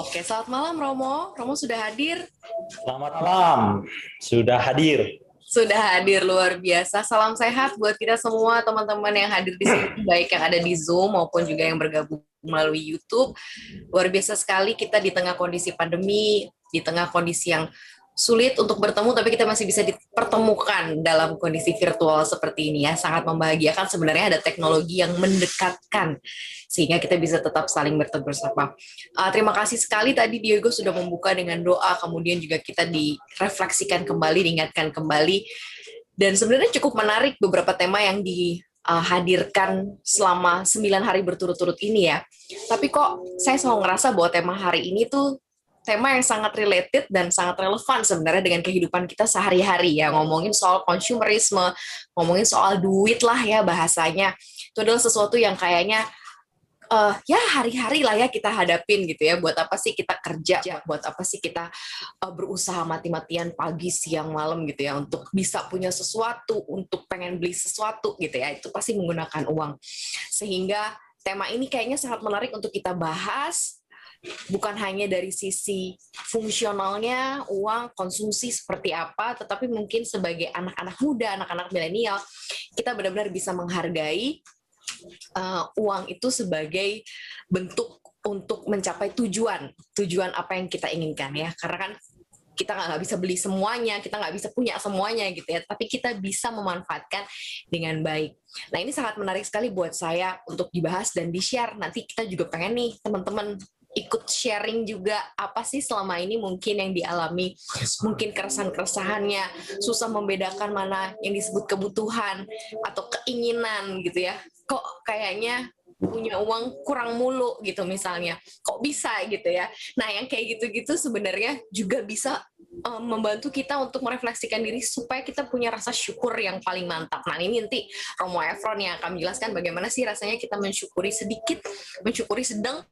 Oke, selamat malam Romo. Romo sudah hadir? Selamat malam, sudah hadir. Sudah hadir, luar biasa. Salam sehat buat kita semua teman-teman yang hadir di sini, baik yang ada di Zoom maupun juga yang bergabung melalui YouTube. Luar biasa sekali kita di tengah kondisi pandemi, di tengah kondisi yang sulit untuk bertemu, tapi kita masih bisa dipertemukan dalam kondisi virtual seperti ini ya. Sangat membahagiakan sebenarnya ada teknologi yang mendekatkan sehingga kita bisa tetap saling bertemu bersama. Terima kasih sekali tadi Diego sudah membuka dengan doa, kemudian juga kita direfleksikan kembali, diingatkan kembali. Dan sebenarnya cukup menarik beberapa tema yang dihadirkan selama 9 hari berturut-turut ini ya. Tapi kok saya selalu ngerasa bahwa tema hari ini tuh tema yang sangat related dan sangat relevan sebenarnya dengan kehidupan kita sehari-hari ya. Ngomongin soal konsumerisme, ngomongin soal duit lah ya bahasanya. Itu adalah sesuatu yang kayaknya ya hari-hari lah ya kita hadapin gitu ya. Buat apa sih kita kerja, buat apa sih kita berusaha mati-matian pagi, siang, malam gitu ya untuk bisa punya sesuatu, untuk pengen beli sesuatu gitu ya. Itu pasti menggunakan uang. Sehingga tema ini kayaknya sangat menarik untuk kita bahas, bukan hanya dari sisi fungsionalnya, uang, konsumsi seperti apa, tetapi mungkin sebagai anak-anak muda, anak-anak milenial, kita benar-benar bisa menghargai uang itu sebagai bentuk untuk mencapai tujuan apa yang kita inginkan ya. Karena kan kita nggak bisa beli semuanya, kita nggak bisa punya semuanya gitu ya, tapi kita bisa memanfaatkan dengan baik. Nah ini sangat menarik sekali buat saya untuk dibahas dan di-share. Nanti kita juga pengen nih teman-teman ikut sharing juga apa sih selama ini mungkin yang dialami, mungkin keresahan-keresahannya, susah membedakan mana yang disebut kebutuhan atau keinginan gitu ya. Kok kayaknya punya uang kurang mulu gitu misalnya, kok bisa gitu ya. Nah yang kayak gitu-gitu sebenarnya juga bisa membantu kita untuk merefleksikan diri supaya kita punya rasa syukur yang paling mantap. Nah ini nanti Romo Efron yang akan menjelaskan bagaimana sih rasanya kita mensyukuri sedikit, mensyukuri sedang,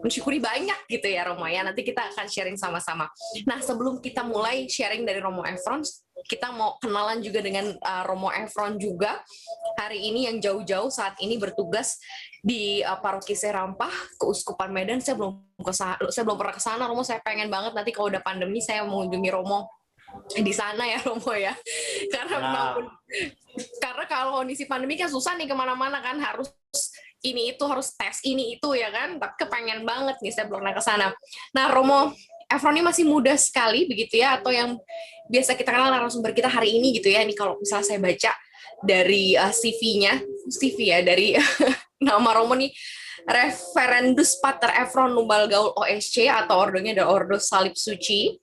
mensyukuri banyak gitu ya Romo ya. Nanti kita akan sharing sama-sama. Nah sebelum kita mulai sharing dari Romo Efron, kita mau kenalan juga dengan Romo Efron juga hari ini yang jauh-jauh saat ini bertugas di Paroki Serampah, Keuskupan Medan. Saya belum pernah ke sana Romo. Saya pengen banget nanti kalau udah pandemi saya mengunjungi Romo di sana ya Romo ya. Karena kalau kondisi pandemi kan susah nih kemana-mana kan, harus ini itu, harus tes ini itu ya kan, tapi kepengen banget nih saya belum pernah ke sana. Nah Romo Efron ini masih muda sekali begitu ya, atau yang biasa kita kenal narasumber kita hari ini gitu ya. Ini kalau misalnya saya baca dari CV ya, dari nama Romo nih, Reverendus Pater Efron Numbal Gaul OSC atau ordonya ada Ordo Salib Suci.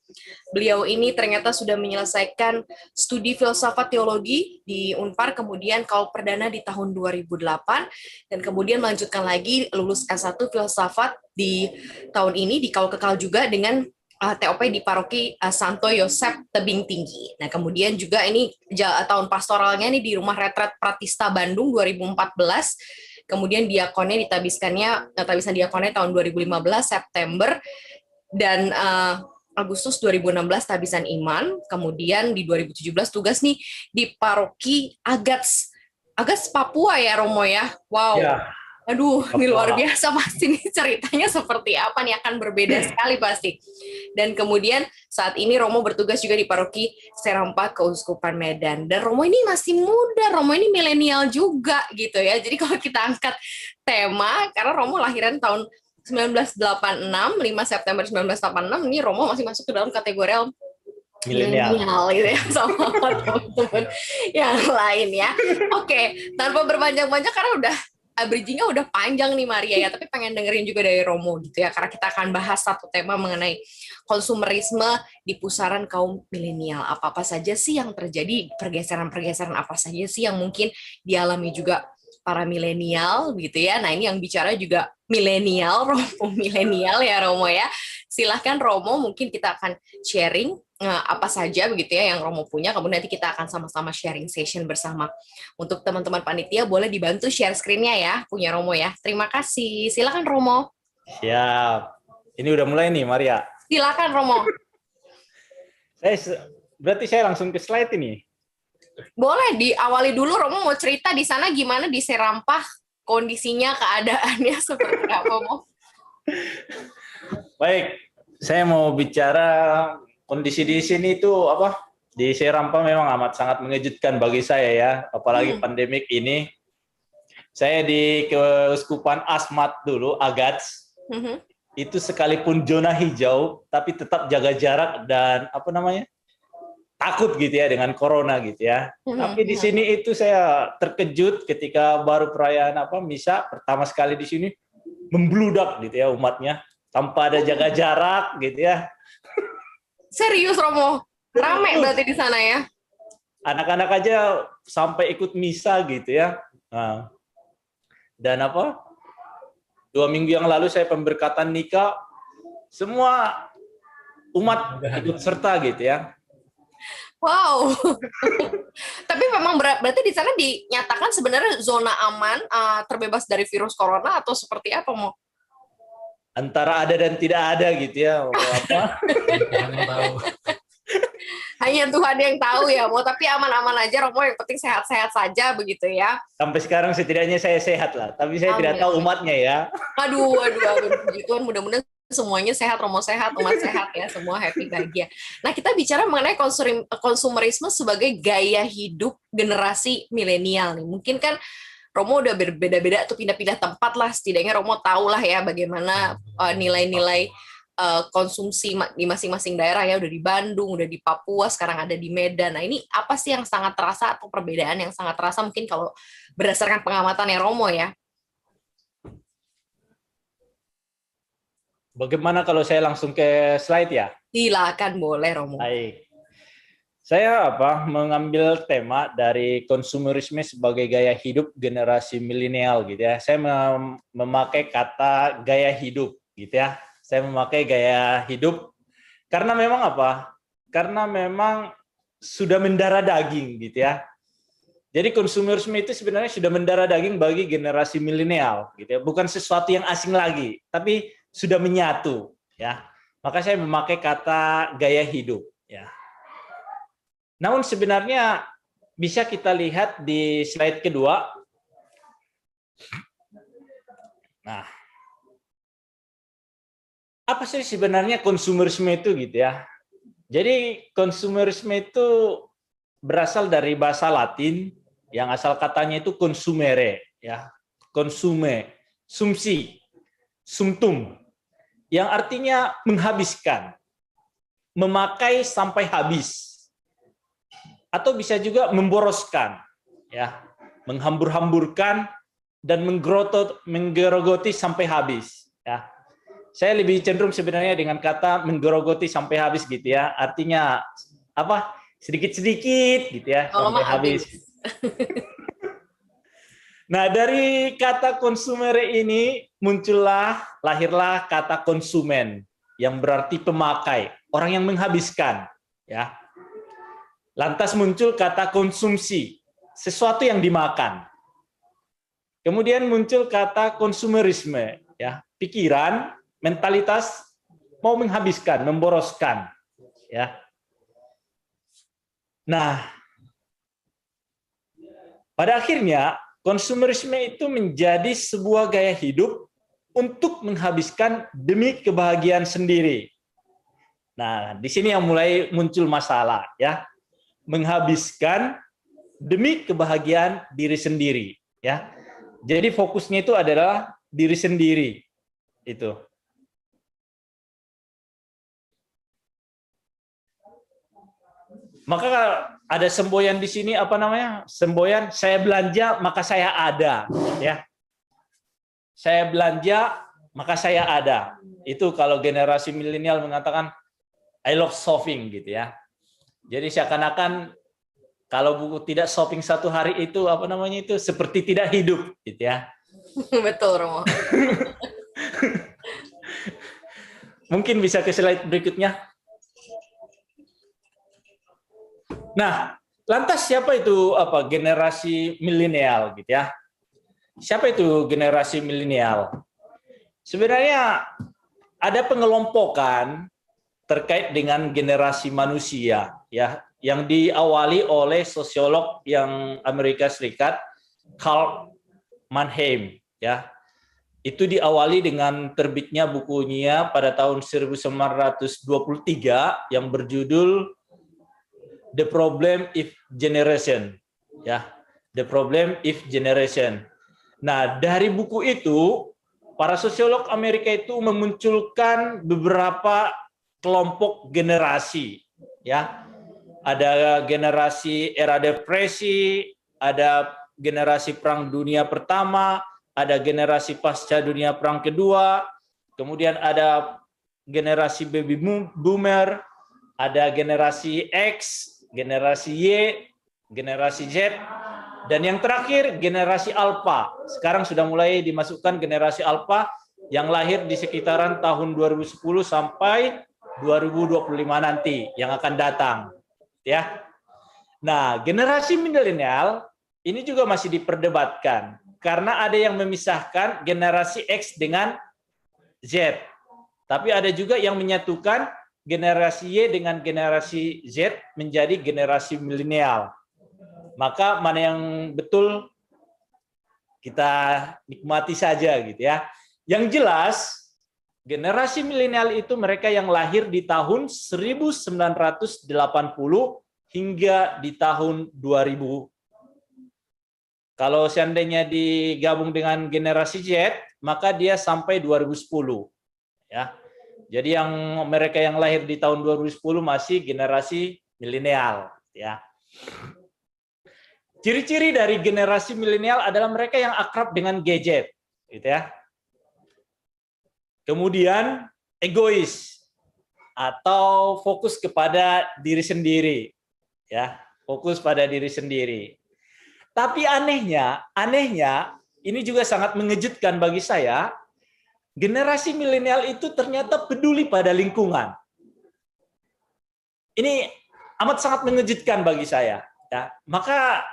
Beliau ini ternyata sudah menyelesaikan studi filsafat teologi di Unpar, kemudian kaul perdana di tahun 2008, dan kemudian melanjutkan lagi lulus S1 filsafat di tahun ini di kaul kekal juga dengan TOP di Paroki Santo Yosep Tebing Tinggi. Nah, kemudian juga ini tahun pastoralnya nih di Rumah Retret Pratista Bandung 2014. Kemudian diakonnya tabisan diakonnya tahun 2015 September, dan Agustus 2016 tabisan iman. Kemudian di 2017 tugas nih di Paroki Agats Papua ya Romo ya. Wow. Ya, Aduh, ini luar Papua. biasa pasti nih ceritanya seperti apa nih, akan berbeda sekali pasti. Dan kemudian saat ini Romo bertugas juga di Paroki Serampah Keuskupan Medan. Dan Romo ini masih muda, Romo ini milenial juga gitu ya. Jadi kalau kita angkat tema, karena Romo lahiran tahun 1986, 5 September 1986, ini Romo masih masuk ke dalam kategori Milenial. milenial gitu ya sama teman-teman yang lain ya. Oke, tanpa berpanjang-panjang karena udah bridging-nya udah panjang nih Maria ya, tapi pengen dengerin juga dari Romo gitu ya, karena kita akan bahas satu tema mengenai konsumerisme di pusaran kaum milenial. Apa-apa saja sih yang terjadi, pergeseran-pergeseran apa saja sih yang mungkin dialami juga para milenial gitu ya. Nah ini yang bicara juga milenial, Romo milenial ya Romo ya. Silahkan Romo, mungkin kita akan sharing apa saja begitu ya yang Romo punya, kemudian nanti kita akan sama-sama sharing session bersama. Untuk teman-teman panitia boleh dibantu share screen-nya ya, punya Romo ya. Terima kasih. Silakan Romo. Siap. Ini udah mulai nih, Maria. Silakan Romo. Berarti saya langsung ke slide ini. Boleh diawali dulu Romo, mau cerita di sana gimana di Serampah, kondisinya, keadaannya seperti apa, Romo? Baik, Saya mau bicara kondisi di sini itu apa? Di Serampa memang amat sangat mengejutkan bagi saya ya, apalagi pandemik ini. Saya di Keuskupan Asmat dulu, Agats. Itu sekalipun zona hijau, tapi tetap jaga jarak dan apa namanya? Takut gitu ya dengan corona gitu ya. Tapi di sini itu saya terkejut ketika baru perayaan Misa pertama sekali di sini membludak gitu ya umatnya tanpa ada jaga jarak gitu ya. Serius Romo, rame berarti di sana ya? Anak-anak aja sampai ikut misa gitu ya. Nah, dan 2 minggu yang lalu saya pemberkatan nikah, semua umat ikut serta gitu ya. Wow. Tapi memang berarti di sana dinyatakan sebenarnya zona aman, terbebas dari virus corona atau seperti apa, Mo? Antara ada dan tidak ada gitu ya. Hanya Tuhan yang tahu ya, Mo. Tapi aman-aman aja, Romo. Yang penting sehat-sehat saja begitu ya. Sampai sekarang setidaknya saya sehat lah. Tapi saya tidak tahu umatnya ya. Aduh. Puji Tuhan, mudah-mudahan semuanya sehat, Romo sehat, umat sehat ya, semua happy, bahagia. Nah, kita bicara mengenai konsumerisme sebagai gaya hidup generasi milenial nih. Mungkin kan Romo udah berbeda-beda tuh pindah-pindah tempat lah, setidaknya Romo tahu lah ya bagaimana nilai-nilai konsumsi di masing-masing daerah ya, udah di Bandung, udah di Papua, sekarang ada di Medan. Nah, ini apa sih yang sangat terasa atau perbedaan yang sangat terasa mungkin kalau berdasarkan pengamatannya Romo ya? Bagaimana kalau saya langsung ke slide ya? Silakan, boleh Romo. Baik. Saya mengambil tema dari konsumerisme sebagai gaya hidup generasi milenial gitu ya. Saya memakai kata gaya hidup gitu ya. Saya memakai gaya hidup karena memang Karena memang sudah mendarah daging gitu ya. Jadi konsumerisme itu sebenarnya sudah mendarah daging bagi generasi milenial gitu ya. Bukan sesuatu yang asing lagi, tapi sudah menyatu ya. Maka saya memakai kata gaya hidup ya. Namun sebenarnya bisa kita lihat di slide kedua. Nah, apa sih sebenarnya konsumerisme itu gitu ya? Jadi konsumerisme itu berasal dari bahasa Latin yang asal katanya itu consumere ya. Consume, sumsi, sumtum yang artinya menghabiskan, memakai sampai habis. Atau bisa juga memboroskan, ya, menghambur-hamburkan dan menggerogoti sampai habis. Ya, saya lebih cenderung sebenarnya dengan kata menggerogoti sampai habis gitu ya. Artinya sedikit-sedikit gitu ya sampai habis. Nah, dari kata konsumer ini lahirlah kata konsumen yang berarti pemakai, orang yang menghabiskan, ya. Lantas muncul kata konsumsi, sesuatu yang dimakan. Kemudian muncul kata konsumerisme, ya, pikiran, mentalitas mau menghabiskan, memboroskan, ya. Nah, pada akhirnya konsumerisme itu menjadi sebuah gaya hidup untuk menghabiskan demi kebahagiaan sendiri. Nah, di sini yang mulai muncul masalah, ya. Menghabiskan demi kebahagiaan diri sendiri, ya. Jadi fokusnya itu adalah diri sendiri. Itu. Maka ada semboyan di sini semboyan saya belanja maka saya ada, ya. Saya belanja maka saya ada. Itu kalau generasi milenial mengatakan I love shopping gitu ya. Jadi seakan-akan kalau buku tidak shopping satu hari itu itu seperti tidak hidup gitu ya. Betul, Romo. Mungkin bisa ke slide berikutnya. Nah, lantas siapa itu generasi milenial gitu ya? Siapa itu generasi milenial? Sebenarnya ada pengelompokan terkait dengan generasi manusia ya yang diawali oleh sosiolog yang Amerika Serikat Carl Mannheim ya. Itu diawali dengan terbitnya bukunya pada tahun 1923 yang berjudul The Problem If Generation, ya, The Problem If Generation. Nah, dari buku itu para sosiolog Amerika itu memunculkan beberapa kelompok generasi, ya. Ada generasi era depresi, ada generasi Perang Dunia Pertama, ada generasi pasca Dunia Perang Kedua, kemudian ada generasi baby boomer, ada generasi X, generasi Y, generasi Z, dan yang terakhir generasi Alpha. Sekarang sudah mulai dimasukkan generasi Alpha yang lahir di sekitaran tahun 2010 sampai 2025 nanti yang akan datang. Ya. Nah, generasi milenial ini juga masih diperdebatkan karena ada yang memisahkan generasi X dengan Z. Tapi ada juga yang menyatukan generasi Y dengan generasi Z menjadi generasi milenial. Maka mana yang betul kita nikmati saja gitu ya. Yang jelas generasi milenial itu mereka yang lahir di tahun 1980 hingga di tahun 2000. Kalau seandainya digabung dengan generasi Z, maka dia sampai 2010. Ya. Jadi yang mereka yang lahir di tahun 2010 masih generasi milenial, ya. Ciri-ciri dari generasi milenial adalah mereka yang akrab dengan gadget, gitu ya. Kemudian egois atau fokus kepada diri sendiri, ya, fokus pada diri sendiri. Tapi anehnya ini juga sangat mengejutkan bagi saya. Generasi milenial itu ternyata peduli pada lingkungan. Ini amat sangat mengejutkan bagi saya. Ya, maka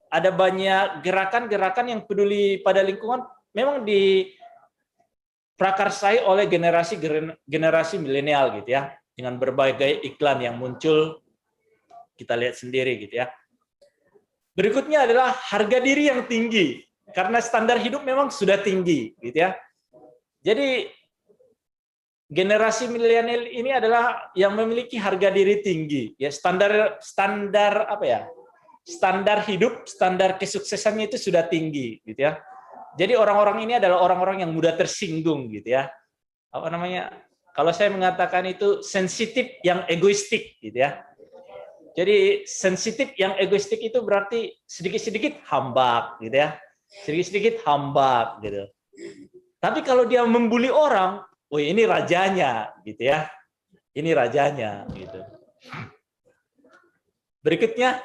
ada banyak gerakan-gerakan yang peduli pada lingkungan memang diprakarsai oleh generasi milenial gitu ya, dengan berbagai iklan yang muncul kita lihat sendiri gitu ya. Berikutnya adalah harga diri yang tinggi karena standar hidup memang sudah tinggi gitu ya. Jadi generasi milenial ini adalah yang memiliki harga diri tinggi ya, standar apa ya? Standar hidup, standar kesuksesannya itu sudah tinggi gitu ya. Jadi orang-orang ini adalah orang-orang yang mudah tersinggung gitu ya. Apa namanya? Kalau saya mengatakan itu sensitif yang egoistik gitu ya. Jadi sensitif yang egoistik itu berarti sedikit-sedikit hambak gitu ya. Sedikit-sedikit hambak gitu. Tapi kalau dia membuli orang, oh ini rajanya gitu ya. Ini rajanya gitu. Berikutnya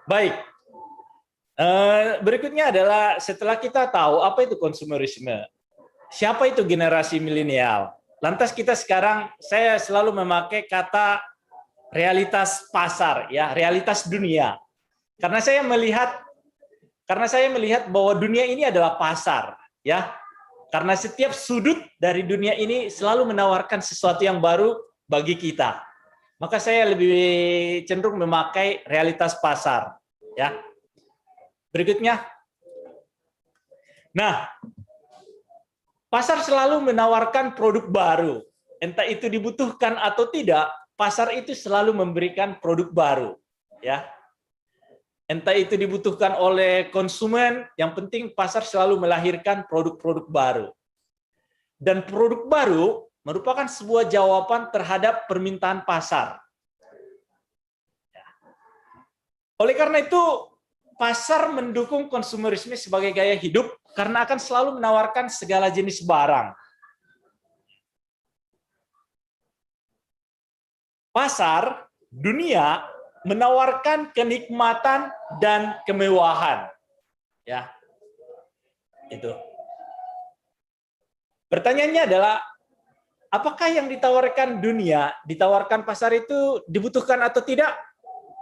baik. Berikutnya adalah setelah kita tahu apa itu konsumerisme, siapa itu generasi milenial. Lantas kita sekarang, saya selalu memakai kata realitas pasar, ya, realitas dunia. Karena saya melihat bahwa dunia ini adalah pasar, ya. Karena setiap sudut dari dunia ini selalu menawarkan sesuatu yang baru bagi kita. Maka saya lebih cenderung memakai realitas pasar, ya. Berikutnya. Nah, pasar selalu menawarkan produk baru. Entah itu dibutuhkan atau tidak, pasar itu selalu memberikan produk baru, ya. Entah itu dibutuhkan oleh konsumen, yang penting pasar selalu melahirkan produk-produk baru. Dan produk baru merupakan sebuah jawaban terhadap permintaan pasar. Oleh karena itu, pasar mendukung konsumerisme sebagai gaya hidup karena akan selalu menawarkan segala jenis barang. Pasar dunia menawarkan kenikmatan dan kemewahan. Ya. Itu. Pertanyaannya adalah, apakah yang ditawarkan dunia, ditawarkan pasar itu dibutuhkan atau tidak?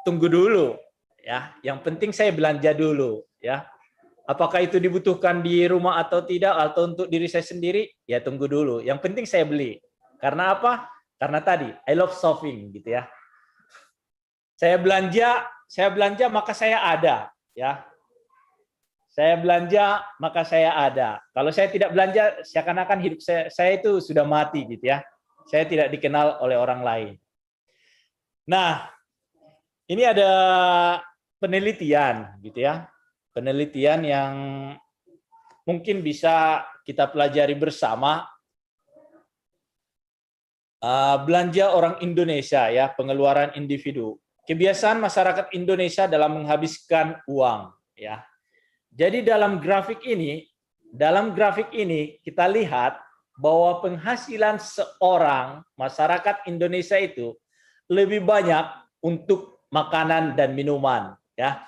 Tunggu dulu, ya. Yang penting saya belanja dulu, ya. Apakah itu dibutuhkan di rumah atau tidak, atau untuk diri saya sendiri? Ya tunggu dulu. Yang penting saya beli. Karena apa? Karena tadi I love shopping, gitu ya. Saya belanja saya belanja maka saya ada, ya. Saya belanja maka saya ada. Kalau saya tidak belanja, seakan-akan hidup saya itu sudah mati gitu ya. Saya tidak dikenal oleh orang lain. Nah, ini ada penelitian gitu ya. Penelitian yang mungkin bisa kita pelajari bersama. Belanja orang Indonesia ya, pengeluaran individu. Kebiasaan masyarakat Indonesia dalam menghabiskan uang ya. Jadi dalam grafik ini kita lihat bahwa penghasilan seorang masyarakat Indonesia itu lebih banyak untuk makanan dan minuman ya.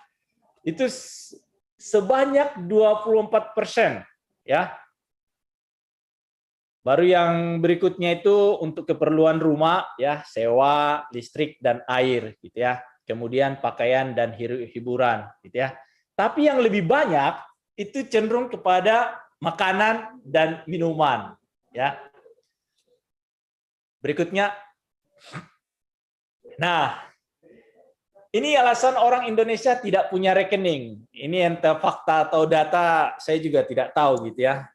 Itu sebanyak 24% ya. Baru yang berikutnya itu untuk keperluan rumah ya, sewa, listrik dan air gitu ya. Kemudian pakaian dan hiburan gitu ya. Tapi yang lebih banyak itu cenderung kepada makanan dan minuman ya. Berikutnya. Nah, ini alasan orang Indonesia tidak punya rekening. Ini entah fakta atau data, saya juga tidak tahu gitu ya.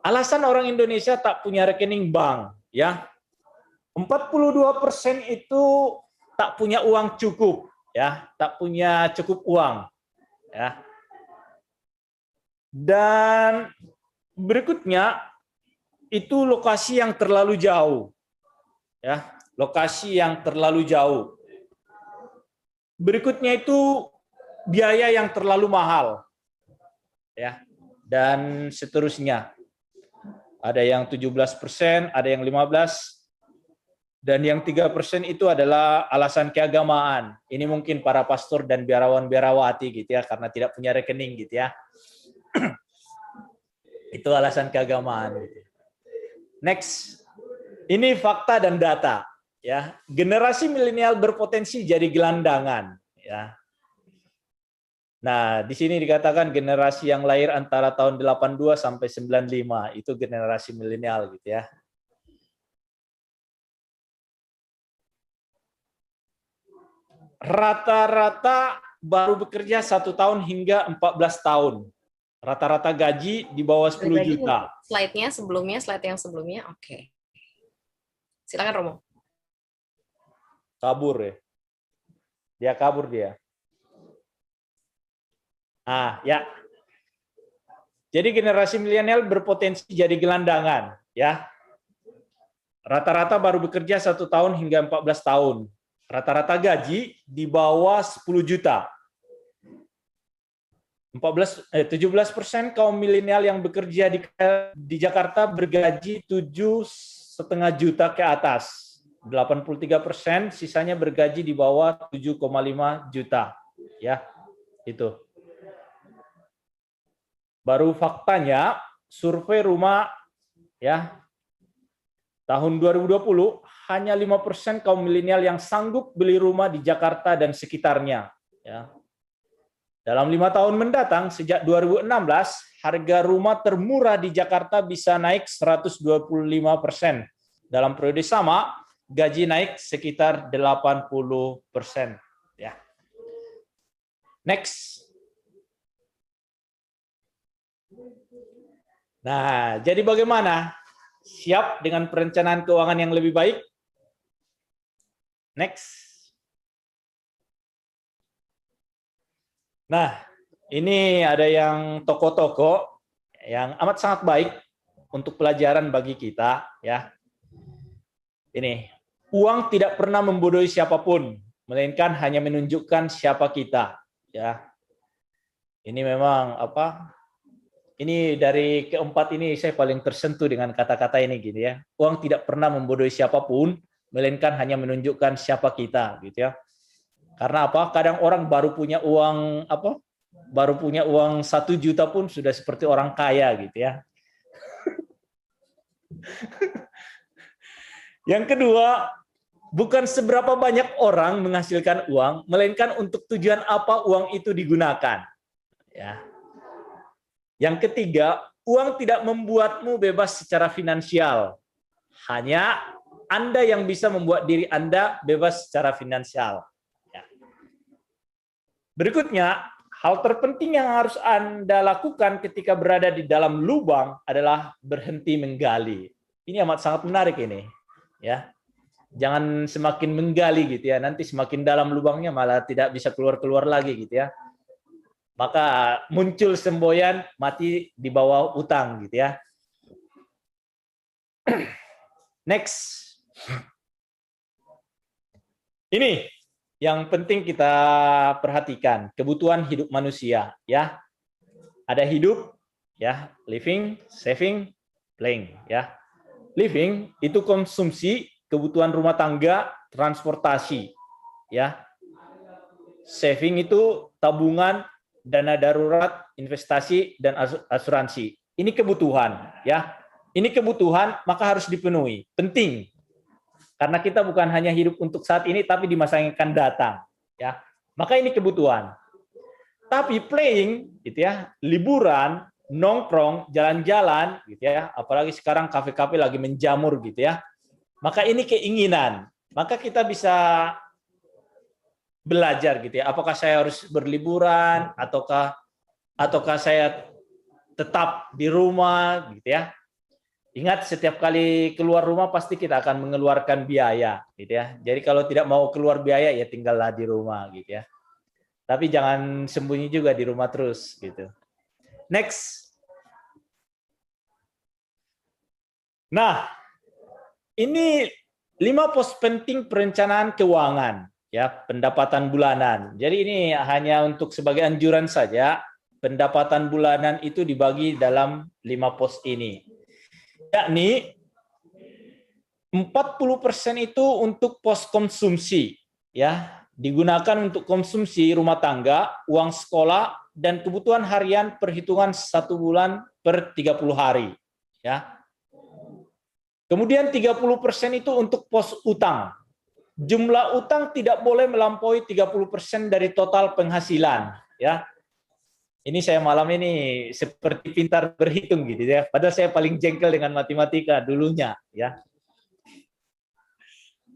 Alasan orang Indonesia tak punya rekening bank, ya. 42% itu tak punya uang cukup, ya, tak punya cukup uang, ya. Dan berikutnya itu lokasi yang terlalu jauh, ya, lokasi yang terlalu jauh. Berikutnya itu biaya yang terlalu mahal, ya, dan seterusnya. Ada yang 17%, ada yang 15%, dan yang 3% itu adalah alasan keagamaan. Ini mungkin para pastor dan biarawan-biarawati gitu ya, karena tidak punya rekening gitu ya. Itu alasan keagamaan. Next, ini fakta dan data. Ya, generasi milenial berpotensi jadi gelandangan. Ya. Nah, di sini dikatakan generasi yang lahir antara tahun 82 sampai 95 itu generasi milenial gitu ya. Rata-rata baru bekerja 1 tahun hingga 14 tahun. Rata-rata gaji di bawah 10 juta. Slide-nya sebelumnya, slide yang sebelumnya, oke. Silakan Romo. Kabur ya. Dia kabur dia. Ya. Jadi generasi milenial berpotensi jadi gelandangan, ya. Rata-rata baru bekerja 1 tahun hingga 14 tahun. Rata-rata gaji di bawah 10 juta. 17% kaum milenial yang bekerja di Jakarta bergaji 7,5 juta ke atas. 83%, sisanya bergaji di bawah 7,5 juta. Ya, itu. Baru faktanya, survei rumah ya tahun 2020 hanya 5% kaum milenial yang sanggup beli rumah di Jakarta dan sekitarnya. Ya. Dalam 5 tahun mendatang, sejak 2016, harga rumah termurah di Jakarta bisa naik 125%. Dalam periode sama, gaji naik sekitar 80%. Ya. Next. Nah, jadi bagaimana? Siap dengan perencanaan keuangan yang lebih baik? Next. Nah, ini ada yang toko-toko yang amat sangat baik untuk pelajaran bagi kita, ya. Ini, uang tidak pernah membodohi siapapun, melainkan hanya menunjukkan siapa kita, ya. Ini memang ini dari keempat ini saya paling tersentuh dengan kata-kata ini gitu ya. Uang tidak pernah membodohi siapapun, melainkan hanya menunjukkan siapa kita gitu ya. Karena kadang orang baru punya uang baru punya uang 1 juta pun sudah seperti orang kaya gitu ya. Yang kedua, bukan seberapa banyak orang menghasilkan uang, melainkan untuk tujuan apa uang itu digunakan. Ya. Yang ketiga, uang tidak membuatmu bebas secara finansial. Hanya Anda yang bisa membuat diri Anda bebas secara finansial. Ya. Berikutnya, hal terpenting yang harus Anda lakukan ketika berada di dalam lubang adalah berhenti menggali. Ini amat sangat menarik ini. Ya. Jangan semakin menggali gitu ya, nanti semakin dalam lubangnya malah tidak bisa keluar-keluar lagi gitu ya. Maka muncul semboyan mati di bawah utang gitu ya. Next. Ini yang penting kita perhatikan, kebutuhan hidup manusia ya. Ada hidup ya, living, saving, playing ya. Living itu konsumsi, kebutuhan rumah tangga, transportasi ya. Saving itu tabungan, dana darurat, investasi dan asuransi. Ini kebutuhan ya. Ini kebutuhan maka harus dipenuhi. Penting. Karena kita bukan hanya hidup untuk saat ini, tapi di masa yang akan datang. Ya, maka ini kebutuhan. Tapi playing, gitu ya, liburan, nongkrong, jalan-jalan, gitu ya. Apalagi sekarang kafe-kafe lagi menjamur, gitu ya. Maka ini keinginan. Maka kita bisa belajar, gitu ya. Apakah saya harus berliburan, ataukah saya tetap di rumah, gitu ya. Ingat, setiap kali keluar rumah pasti kita akan mengeluarkan biaya, gitu ya. Jadi kalau tidak mau keluar biaya ya tinggallah di rumah, gitu ya. Tapi jangan sembunyi juga di rumah terus, gitu. Next. Nah, ini 5 pos penting perencanaan keuangan, ya, pendapatan bulanan. Jadi ini hanya untuk sebagai anjuran saja. Pendapatan bulanan itu dibagi dalam 5 pos ini. Yakni 40% itu untuk pos konsumsi, ya, digunakan untuk konsumsi rumah tangga, uang sekolah, dan kebutuhan harian perhitungan 1 bulan per 30 hari. Ya. Kemudian 30% itu untuk pos utang. Jumlah utang tidak boleh melampaui 30% dari total penghasilan. Ya. Ini saya malam ini seperti pintar berhitung gitu ya. Padahal saya paling jengkel dengan matematika dulunya ya.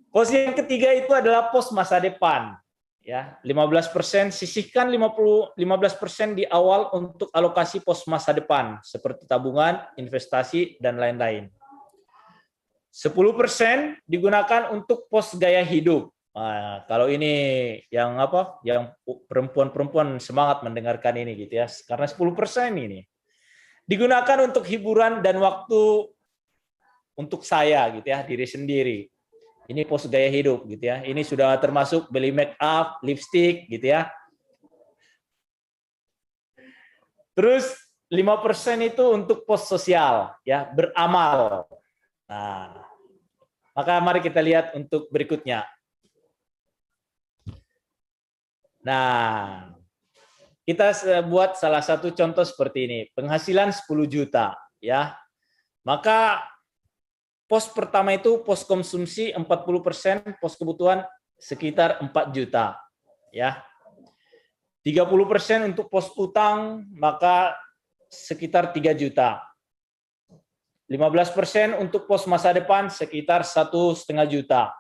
Pos yang ketiga itu adalah pos masa depan. Ya, 15% sisihkan 15% di awal untuk alokasi pos masa depan seperti tabungan, investasi dan lain-lain. 10% digunakan untuk pos gaya hidup. Nah, kalau ini yang apa? Yang perempuan-perempuan semangat mendengarkan ini gitu ya. Karena 10% ini digunakan untuk hiburan dan waktu untuk saya gitu ya, diri sendiri. Ini pos gaya hidup gitu ya. Ini sudah termasuk beli make up, lipstick gitu ya. Terus 5% itu untuk pos sosial ya, beramal. Nah, maka mari kita lihat untuk berikutnya. Nah, kita buat salah satu contoh seperti ini. Penghasilan 10 juta, ya. Maka pos pertama itu pos konsumsi 40%, pos kebutuhan sekitar 4 juta, ya. 30% untuk pos utang, maka sekitar 3 juta. 15% untuk pos masa depan sekitar 1,5 juta.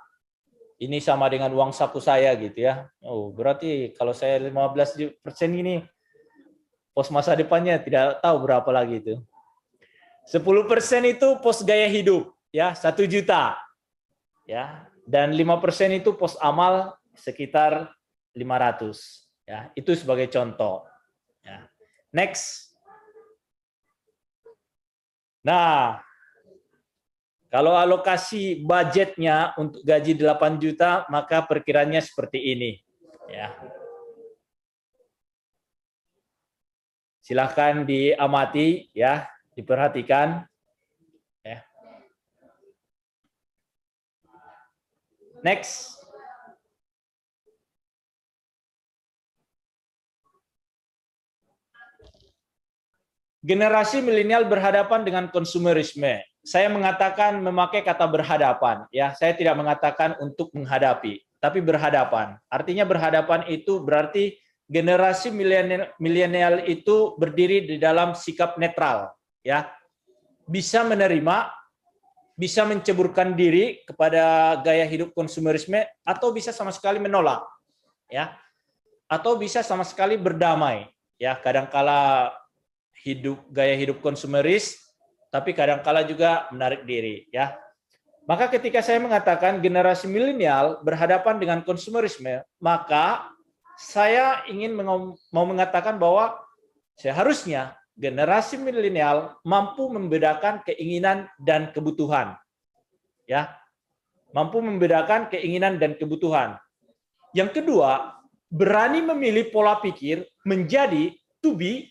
Ini sama dengan uang saku saya gitu ya. Oh, berarti kalau saya 15% ini pos masa depannya tidak tahu berapa lagi itu. 10% itu pos gaya hidup ya, 1 juta. Ya, dan 5% itu pos amal sekitar 500 ya. Itu sebagai contoh. Ya. Next. Nah, kalau alokasi budgetnya untuk gaji 8 juta, maka perkiranya seperti ini. Ya. Silahkan diamati, ya, diperhatikan. Ya. Next. Generasi milenial berhadapan dengan konsumerisme. Saya mengatakan memakai kata berhadapan, ya. Saya tidak mengatakan untuk menghadapi, tapi berhadapan. Artinya berhadapan itu berarti generasi milenial itu berdiri di dalam sikap netral, ya. Bisa menerima bisa menceburkan diri kepada gaya hidup konsumerisme atau bisa sama sekali menolak, ya, atau bisa sama sekali berdamai, ya. Kadangkala gaya hidup konsumeris, tapi kadangkala juga menarik diri, ya. Maka ketika saya mengatakan generasi milenial berhadapan dengan konsumerisme, maka saya ingin mau mengatakan bahwa seharusnya generasi milenial mampu membedakan keinginan dan kebutuhan. Ya. Mampu membedakan keinginan dan kebutuhan. Yang kedua, berani memilih pola pikir menjadi to be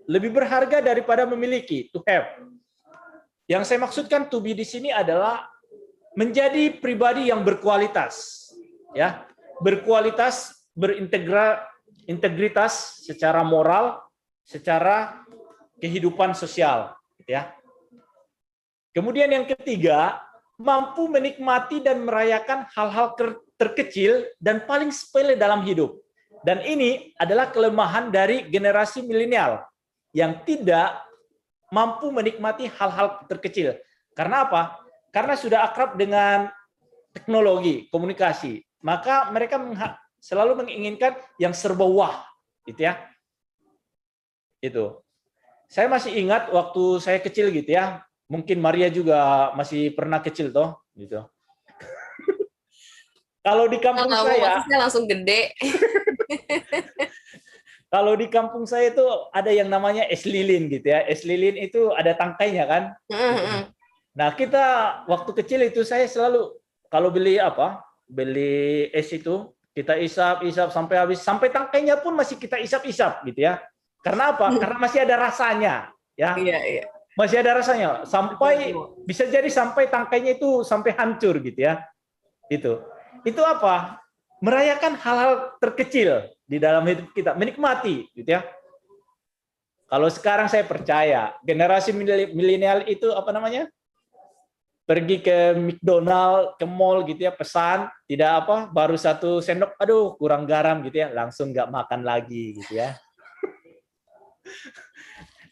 lebih berharga daripada memiliki to have. Yang saya maksudkan to be di sini adalah menjadi pribadi yang berkualitas, ya, berkualitas, berintegritas secara moral, secara kehidupan sosial, ya. Kemudian yang ketiga, mampu menikmati dan merayakan hal-hal terkecil dan paling sepele dalam hidup. Dan ini adalah kelemahan dari generasi milenial yang tidak mampu menikmati hal-hal terkecil. Karena apa? Karena sudah akrab dengan teknologi, komunikasi. Maka mereka selalu menginginkan yang serba wah, gitu ya. Itu. Saya masih ingat waktu saya kecil gitu ya. Mungkin Maria juga masih pernah kecil toh, gitu. Kalau di kampung saya, maksudnya langsung gede. kalau di kampung saya itu ada yang namanya es lilin gitu ya. Es lilin itu ada tangkainya kan. Nah, kita waktu kecil itu saya selalu kalau beli beli es itu kita isap-isap sampai habis, sampai tangkainya pun masih kita isap-isap gitu ya. Karena apa? Karena masih ada rasanya, ya. Iya, iya. Masih ada rasanya sampai bisa jadi sampai tangkainya itu sampai hancur gitu ya. Itu apa? Merayakan hal-hal terkecil di dalam hidup kita, menikmati gitu ya. Kalau sekarang saya percaya generasi milenial itu apa namanya? Pergi ke McDonald, ke mall gitu ya, pesan, tidak baru satu sendok, aduh kurang garam gitu ya, langsung nggak makan lagi gitu ya.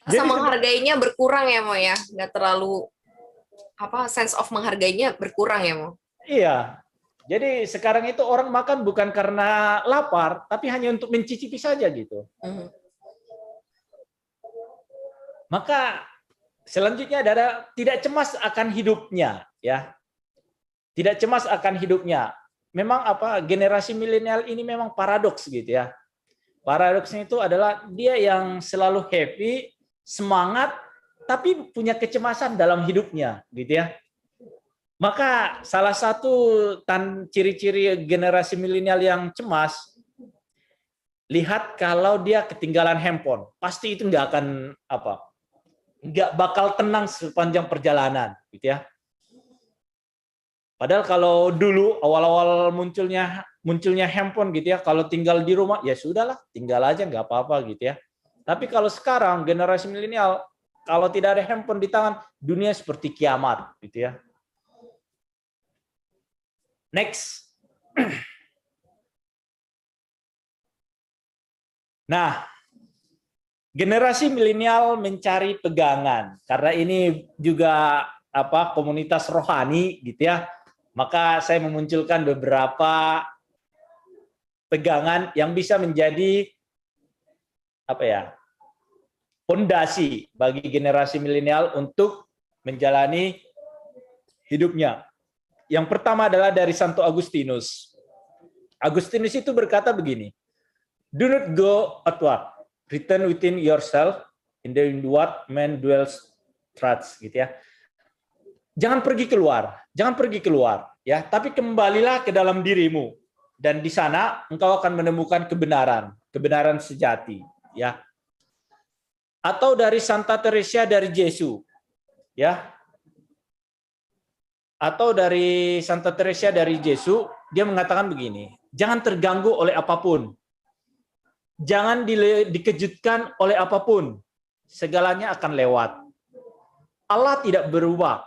Rasa menghargainya berkurang ya Mo ya, nggak terlalu sense of menghargainya berkurang ya Mo. Iya, jadi sekarang itu orang makan bukan karena lapar, tapi hanya untuk mencicipi saja gitu. Maka selanjutnya adalah tidak cemas akan hidupnya, ya. Tidak cemas akan hidupnya. Memang generasi milenial ini memang paradoks gitu ya. Paradoksnya itu adalah dia yang selalu happy, semangat, tapi punya kecemasan dalam hidupnya, gitu ya. Maka salah satu ciri-ciri generasi milenial yang cemas, lihat kalau dia ketinggalan handphone, pasti itu nggak bakal tenang sepanjang perjalanan, gitu ya. Padahal kalau dulu awal-awal munculnya handphone gitu ya, kalau tinggal di rumah ya sudahlah, tinggal aja nggak apa-apa gitu ya. Tapi kalau sekarang generasi milenial kalau tidak ada handphone di tangan, dunia seperti kiamat gitu ya. Next. Nah, generasi milenial mencari pegangan karena ini juga komunitas rohani gitu ya. Maka saya memunculkan beberapa pegangan yang bisa menjadi fondasi bagi generasi milenial untuk menjalani hidupnya. Yang pertama adalah dari Santo Agustinus. Agustinus itu berkata begini, "Do not go outward, return within yourself, in the inward man dwells trust," gitu ya. Jangan pergi keluar, ya, tapi kembalilah ke dalam dirimu, dan di sana engkau akan menemukan kebenaran sejati, ya. Atau dari Santa Teresa dari Yesus, ya. Atau dari Santa Teresa dari Yesus, dia mengatakan begini, jangan terganggu oleh apapun, jangan dikejutkan oleh apapun, segalanya akan lewat. Allah tidak berubah.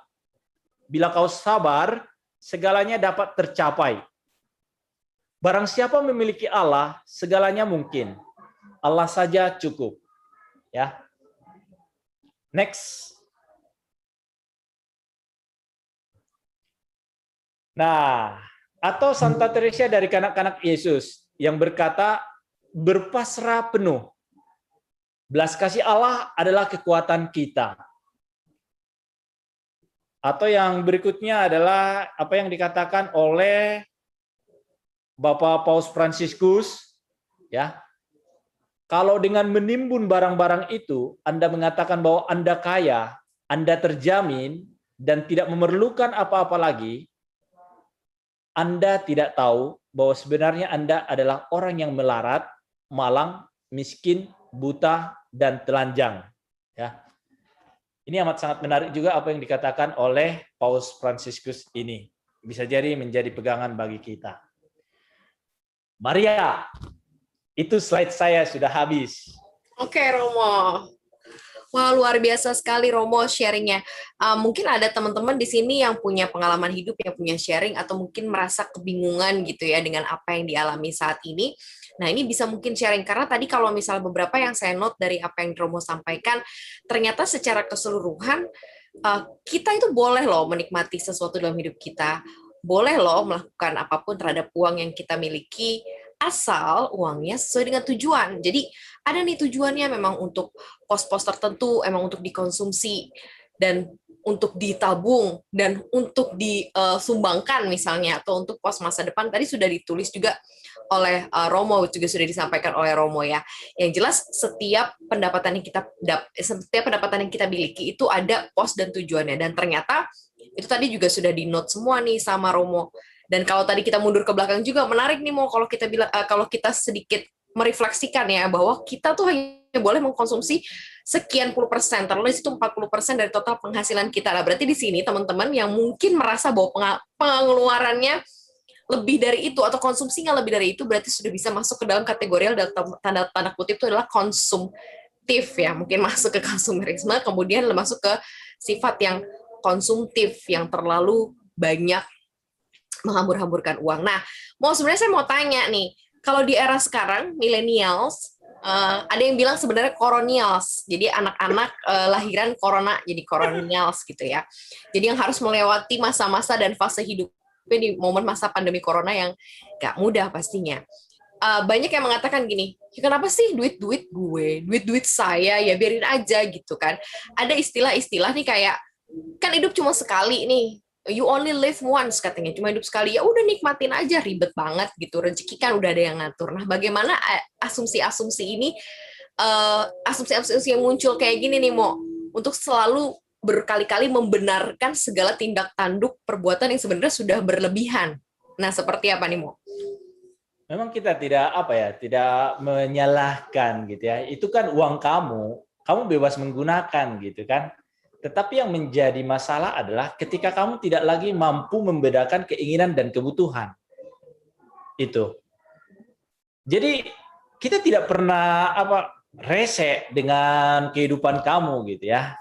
Bila kau sabar, segalanya dapat tercapai. Barang siapa memiliki Allah, segalanya mungkin. Allah saja cukup. Ya. Next. Nah, atau Santa Teresa dari kanak-kanak Yesus yang berkata, berpasrah penuh. Belas kasih Allah adalah kekuatan kita. Atau yang berikutnya adalah apa yang dikatakan oleh Bapak Paus Fransiskus, ya. Kalau dengan menimbun barang-barang itu, Anda mengatakan bahwa Anda kaya, Anda terjamin, dan tidak memerlukan apa-apa lagi, Anda tidak tahu bahwa sebenarnya Anda adalah orang yang melarat, malang, miskin, buta, dan telanjang. Ya. Ini amat sangat menarik juga apa yang dikatakan oleh Paus Fransiskus ini. Bisa jadi menjadi pegangan bagi kita. Maria, itu slide saya sudah habis. Oke, Romo. Wah, luar biasa sekali Romo sharingnya. Mungkin ada teman-teman di sini yang punya pengalaman hidup, yang punya sharing, atau mungkin merasa kebingungan gitu ya dengan apa yang dialami saat ini. Nah, ini bisa mungkin sharing, karena tadi kalau misal beberapa yang saya note dari apa yang Romo sampaikan, ternyata secara keseluruhan, kita itu boleh loh menikmati sesuatu dalam hidup kita, boleh loh melakukan apapun terhadap uang yang kita miliki, asal uangnya sesuai dengan tujuan. Jadi, ada nih tujuannya memang untuk pos-pos tertentu, emang untuk dikonsumsi, dan untuk ditabung, dan untuk disumbangkan misalnya, atau untuk pos masa depan. Tadi sudah ditulis juga oleh Romo, juga sudah disampaikan oleh Romo ya. Yang jelas setiap pendapatan yang kita miliki itu ada pos dan tujuannya, dan ternyata itu tadi juga sudah di note semua nih sama Romo. Dan kalau tadi kita mundur ke belakang juga menarik nih, mau kalau kita bilang kalau kita sedikit merefleksikan ya, bahwa kita tuh hanya boleh mengkonsumsi sekian puluh persen, terlalu itu 40% dari total penghasilan kita. Nah, berarti di sini teman-teman yang mungkin merasa bahwa pengeluarannya lebih dari itu atau konsumsinya lebih dari itu, berarti sudah bisa masuk ke dalam kategori dalam tanda kutip itu adalah konsumtif ya, mungkin masuk ke konsumerisme, kemudian masuk ke sifat yang konsumtif yang terlalu banyak menghambur-hamburkan uang. Nah, sebenarnya saya mau tanya nih, kalau di era sekarang, millennials, ada yang bilang sebenarnya coronials, jadi anak-anak lahiran corona, jadi coronials gitu ya. Jadi yang harus melewati masa-masa dan fase hidupnya di momen masa pandemi corona yang gak mudah pastinya. Banyak yang mengatakan gini, ya kenapa sih duit-duit gue, duit-duit saya, ya biarin aja gitu kan. Ada istilah-istilah nih kayak, kan hidup cuma sekali nih, you only live once katanya, cuma hidup sekali, ya udah nikmatin aja, ribet banget gitu, rezeki kan udah ada yang ngatur. Nah, bagaimana asumsi-asumsi ini, asumsi-asumsi yang muncul kayak gini nih, untuk selalu berkali-kali membenarkan segala tindak tanduk perbuatan yang sebenarnya sudah berlebihan. Nah, seperti apa nih, Mo? Memang kita tidak menyalahkan gitu ya. Itu kan uang kamu bebas menggunakan gitu kan. Tetapi yang menjadi masalah adalah ketika kamu tidak lagi mampu membedakan keinginan dan kebutuhan. Itu. Jadi kita tidak pernah rese dengan kehidupan kamu gitu ya.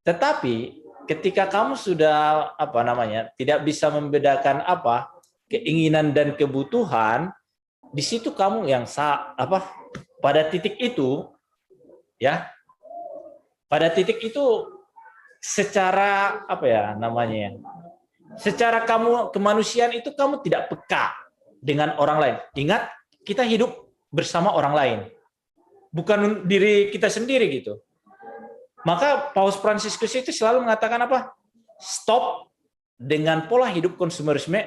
Tetapi ketika kamu sudah tidak bisa membedakan keinginan dan kebutuhan, di situ kamu yang pada titik itu ya, pada titik itu secara secara kamu kemanusiaan itu kamu tidak peka dengan orang lain. Ingat, kita hidup bersama orang lain, bukan diri kita sendiri gitu. Maka Paus Fransiskus itu selalu mengatakan stop dengan pola hidup konsumerisme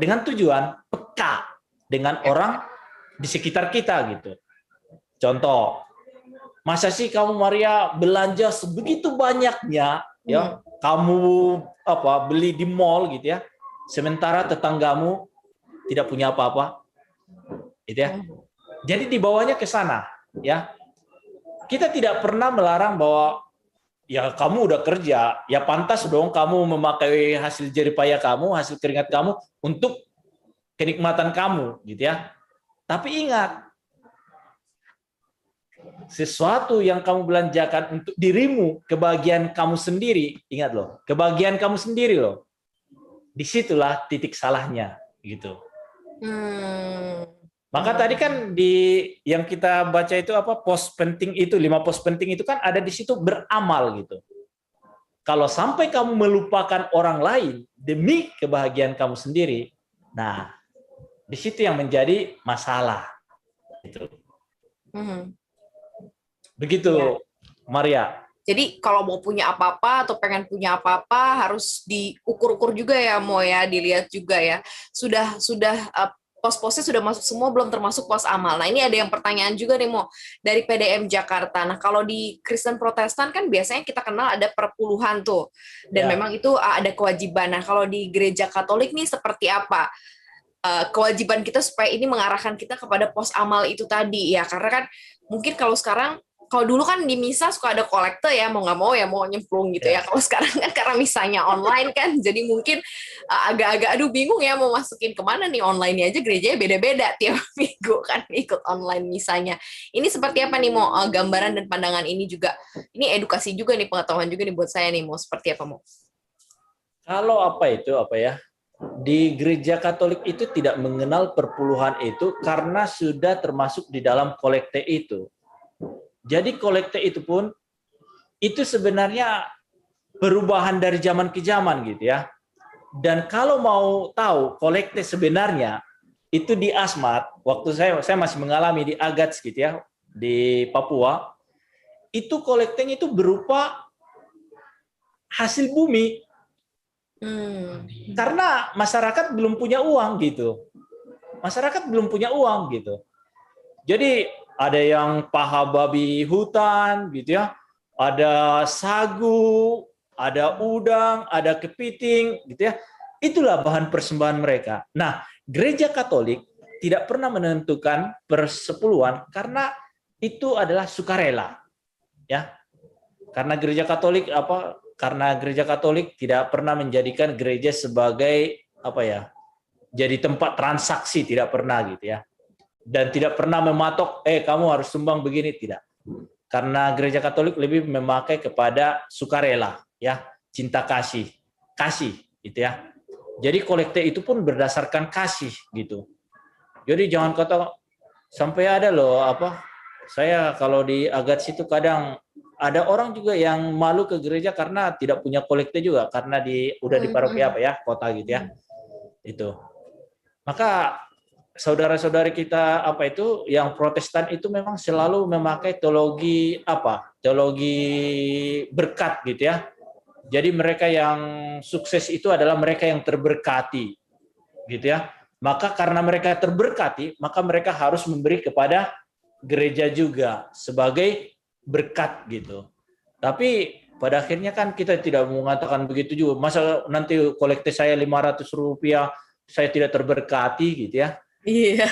dengan tujuan peka dengan orang di sekitar kita gitu. Contoh, masa sih kamu Maria belanja sebegitu banyaknya ya, kamu beli di mall gitu ya, sementara tetanggamu tidak punya apa-apa, gitu ya. Jadi dibawanya ke sana ya. Kita tidak pernah melarang bahwa ya kamu udah kerja, ya pantas dong kamu memakai hasil jeripaya kamu, hasil keringat kamu untuk kenikmatan kamu gitu ya. Tapi ingat, sesuatu yang kamu belanjakan untuk dirimu, kebahagiaan kamu sendiri, ingat loh, kebahagiaan kamu sendiri loh. Disitulah titik salahnya gitu. Maka tadi kan yang kita baca itu pos penting itu, 5 pos penting itu kan ada di situ beramal gitu. Kalau sampai kamu melupakan orang lain demi kebahagiaan kamu sendiri. Nah, di situ yang menjadi masalah. Gitu. Begitu, ya. Maria. Jadi kalau mau punya apa-apa atau pengen punya apa-apa harus diukur-ukur juga ya, Mo ya, dilihat juga ya. Sudah pos-posnya sudah masuk semua, belum termasuk pos amal. Nah, ini ada yang pertanyaan juga nih, Mo, dari PDM Jakarta. Nah, kalau di Kristen Protestan kan biasanya kita kenal ada perpuluhan tuh. Dan memang itu ada kewajiban. Nah, kalau di gereja Katolik nih seperti apa? Kewajiban kita supaya ini mengarahkan kita kepada pos amal itu tadi ya, karena kan mungkin kalau dulu kan di misa suka ada kolekte ya, mau nggak mau ya mau nyemplung gitu ya. Kalau sekarang kan karena misanya online kan, jadi mungkin agak-agak aduh bingung ya mau masukin kemana nih, online aja gerejanya beda-beda tiap minggu kan ikut online misanya. Ini seperti apa nih, mau gambaran dan pandangan ini juga, ini edukasi juga nih, pengetahuan juga nih buat saya nih, mau seperti apa mau? Kalau di gereja Katolik itu tidak mengenal perpuluhan itu karena sudah termasuk di dalam kolekte itu. Jadi kolekte itu pun itu sebenarnya perubahan dari zaman ke zaman gitu ya. Dan kalau mau tahu kolekte sebenarnya itu di Asmat, waktu saya masih mengalami di Agats gitu ya, di Papua, itu kolektenya itu berupa hasil bumi. Karena masyarakat belum punya uang gitu. Masyarakat belum punya uang gitu. Jadi ada yang paha babi hutan gitu ya. Ada sagu, ada udang, ada kepiting gitu ya. Itulah bahan persembahan mereka. Nah, gereja Katolik tidak pernah menentukan persepuluhan karena itu adalah sukarela. Ya. Karena gereja Katolik tidak pernah menjadikan gereja sebagai jadi tempat transaksi, tidak pernah gitu ya. Dan tidak pernah mematok kamu harus sumbang begini, tidak. Karena gereja Katolik lebih memakai kepada sukarela ya, cinta kasih gitu ya. Jadi kolekte itu pun berdasarkan kasih gitu. Jadi jangan kata sampai ada loh saya kalau di Agats itu kadang ada orang juga yang malu ke gereja karena tidak punya kolekte juga, karena udah di paroki kota gitu ya. Itu. Maka saudara-saudari kita yang Protestan itu memang selalu memakai teologi berkat gitu ya. Jadi mereka yang sukses itu adalah mereka yang terberkati gitu ya. Maka karena mereka terberkati, maka mereka harus memberi kepada gereja juga sebagai berkat gitu. Tapi pada akhirnya kan kita tidak mengatakan begitu juga. Masa nanti kolekte saya Rp500 saya tidak terberkati gitu ya. Iya.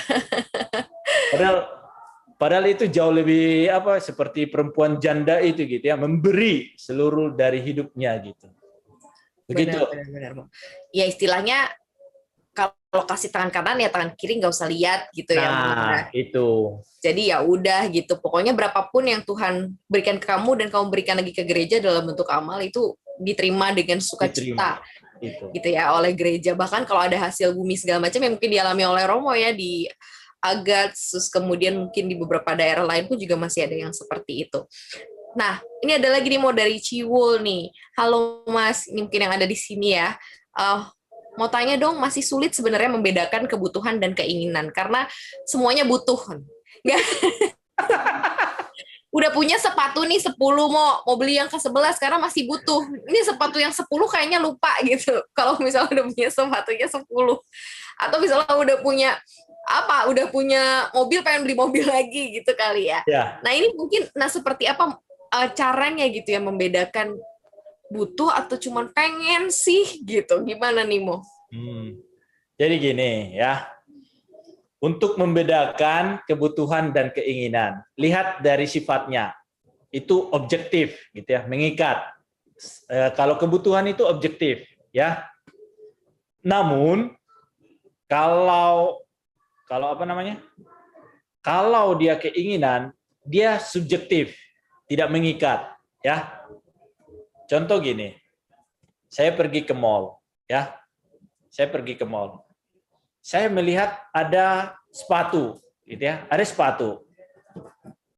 Padahal itu jauh lebih seperti perempuan janda itu gitu ya, memberi seluruh dari hidupnya gitu. Begitu. Benar. Ya istilahnya kalau kasih tangan kanan ya tangan kiri nggak usah lihat gitu ya. Nah, itu. Jadi ya udah gitu. Pokoknya berapapun yang Tuhan berikan ke kamu dan kamu berikan lagi ke gereja dalam bentuk amal itu diterima dengan sukacita. Gitu ya oleh gereja. Bahkan kalau ada hasil bumi segala macam yang mungkin dialami oleh Romo ya di Agats, kemudian mungkin di beberapa daerah lain pun juga masih ada yang seperti itu. Nah, ini ada lagi nih mau dari Ciwul nih. Halo Mas, ini mungkin yang ada di sini ya. Mau tanya dong, masih sulit sebenarnya membedakan kebutuhan dan keinginan karena semuanya butuh. Nggak? Udah punya sepatu nih 10, mau beli yang ke-11 karena masih butuh. Ini sepatu yang 10 kayaknya lupa gitu. Kalau misalnya udah punya sepatunya 10. Atau misalnya udah punya mobil, pengen beli mobil lagi gitu kali ya. Nah ini mungkin, seperti apa caranya gitu ya membedakan butuh atau cuman pengen sih gitu. Gimana nih Mo? Jadi gini ya. Untuk membedakan kebutuhan dan keinginan, lihat dari sifatnya. Itu objektif gitu ya, mengikat. Kalau kebutuhan itu objektif ya. Namun kalau dia keinginan, dia subjektif, tidak mengikat ya. Contoh gini. Saya pergi ke mall ya. Saya melihat ada sepatu, gitu ya. Ada sepatu.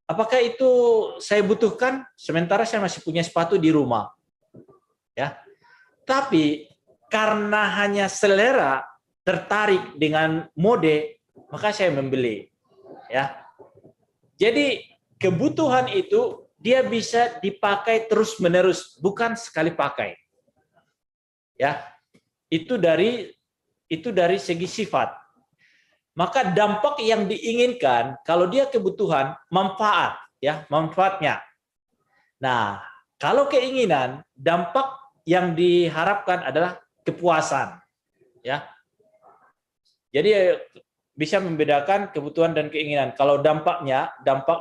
Apakah itu saya butuhkan? Sementara saya masih punya sepatu di rumah, ya. Tapi karena hanya selera, tertarik dengan mode, maka saya membeli. Ya. Jadi kebutuhan itu dia bisa dipakai terus-menerus, bukan sekali pakai. Ya. Itu dari segi sifat. Maka dampak yang diinginkan kalau dia kebutuhan, manfaat, ya, manfaatnya. Nah, kalau keinginan, dampak yang diharapkan adalah kepuasan, ya. Jadi bisa membedakan kebutuhan dan keinginan. Kalau dampak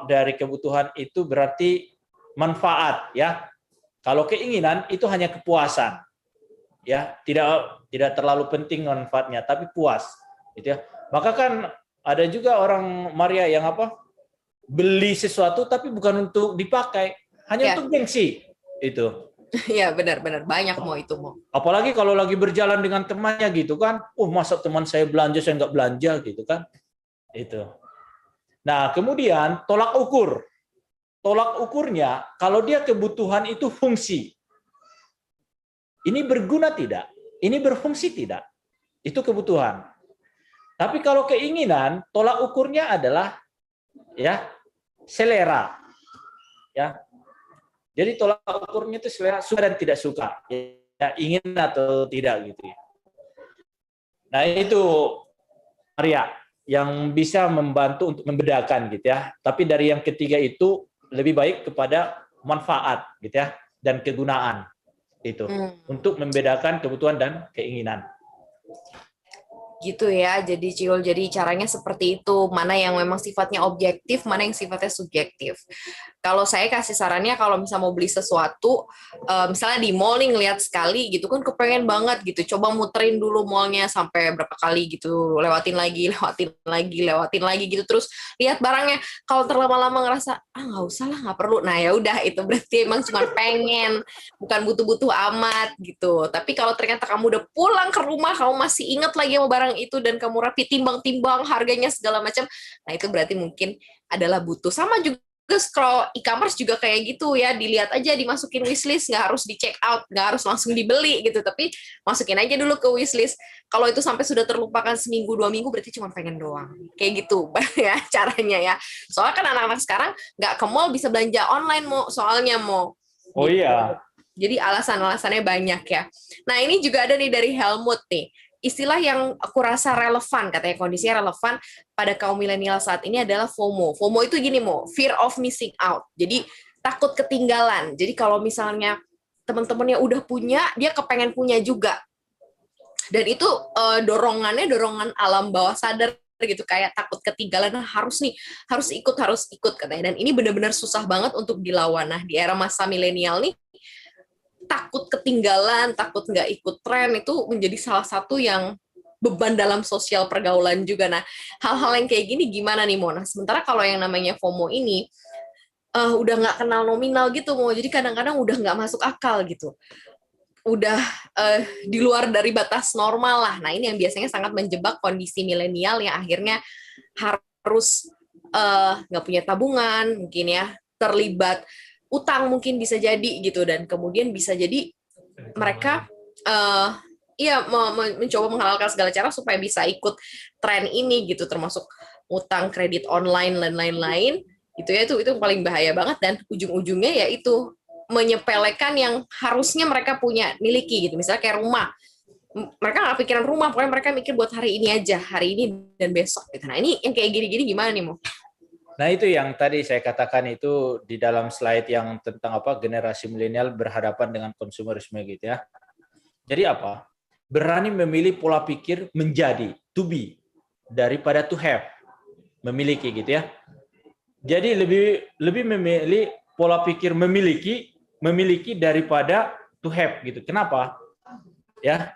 dari kebutuhan itu berarti manfaat, ya. Kalau keinginan itu hanya kepuasan, ya, tidak terlalu penting manfaatnya, tapi puas, gitu ya. Maka kan ada juga orang Maria yang beli sesuatu tapi bukan untuk dipakai, hanya untuk gengsi itu. Ya benar-benar banyak itu. Apalagi kalau lagi berjalan dengan temannya gitu kan, masa teman saya belanja saya nggak belanja gitu kan, itu. Nah kemudian tolak ukurnya kalau dia kebutuhan itu fungsi, ini berguna tidak, ini berfungsi tidak, itu kebutuhan. Tapi kalau keinginan, tolak ukurnya adalah ya selera, ya. Jadi tolak ukurnya itu selera, suka dan tidak suka, ya, ingin atau tidak gitu. Nah itu Maria yang bisa membantu untuk membedakan gitu ya. Tapi dari yang ketiga itu lebih baik kepada manfaat gitu ya dan kegunaan itu untuk membedakan kebutuhan dan keinginan. Gitu ya, jadi Ciul, jadi caranya seperti itu, mana yang memang sifatnya objektif, mana yang sifatnya subjektif. Kalau saya kasih sarannya, kalau misalnya mau beli sesuatu, misalnya di mall nih ngeliat sekali gitu kan, kepengen banget gitu, coba muterin dulu mallnya sampai berapa kali gitu, lewatin lagi gitu, terus lihat barangnya. Kalau terlama-lama ngerasa nggak usah lah, nggak perlu, nah ya udah, itu berarti emang cuma pengen, bukan butuh-butuh amat gitu. Tapi kalau ternyata kamu udah pulang ke rumah, kamu masih ingat lagi sama barang itu dan kamu rapi timbang-timbang harganya segala macam, nah itu berarti mungkin adalah butuh. Sama juga scroll e-commerce juga kayak gitu ya, dilihat aja, dimasukin wishlist, nggak harus di check out, nggak harus langsung dibeli gitu, tapi masukin aja dulu ke wishlist. Kalau itu sampai sudah terlupakan seminggu 2 minggu, berarti cuma pengen doang, kayak gitu ya caranya ya. Soalnya kan anak-anak sekarang nggak ke mall, bisa belanja online soalnya Oh gitu. iya. Jadi alasan-alasannya banyak ya. Nah ini juga ada nih dari Helmut nih, istilah yang aku rasa relevan, katanya kondisinya relevan pada kaum milenial saat ini adalah FOMO. FOMO itu gini, fear of missing out. Jadi takut ketinggalan. Jadi kalau misalnya teman-temannya udah punya, dia kepengen punya juga. Dan itu dorongan alam bawah sadar gitu, kayak takut ketinggalan, harus ikut katanya. Dan ini benar-benar susah banget untuk dilawan. Nah, di era masa milenial nih, takut ketinggalan, takut nggak ikut tren itu menjadi salah satu yang beban dalam sosial pergaulan juga. Nah, hal-hal yang kayak gini gimana nih, Mona? Sementara kalau yang namanya FOMO ini udah nggak kenal nominal gitu, jadi kadang-kadang udah nggak masuk akal gitu. Udah di luar dari batas normal lah. Nah, ini yang biasanya sangat menjebak kondisi milenial yang akhirnya harus nggak punya tabungan, mungkin ya, terlibat utang mungkin bisa jadi gitu, dan kemudian bisa jadi mereka mencoba menghalalkan segala cara supaya bisa ikut tren ini gitu, termasuk utang kredit online dan lain-lain gitu ya. Itu paling bahaya banget, dan ujung-ujungnya ya itu menyepelekan yang harusnya mereka miliki gitu. Misalnya kayak rumah, mereka nggak pikiran rumah, pokoknya mereka mikir buat hari ini aja, hari ini dan besok gitu. Nah ini yang kayak gini-gini gimana nih, Mo? Nah itu yang tadi saya katakan itu di dalam slide yang tentang generasi milenial berhadapan dengan konsumerisme gitu ya. Jadi berani memilih pola pikir menjadi, to be, daripada to have, memiliki gitu ya. Jadi lebih memilih pola pikir memiliki daripada to have gitu. Kenapa? Ya.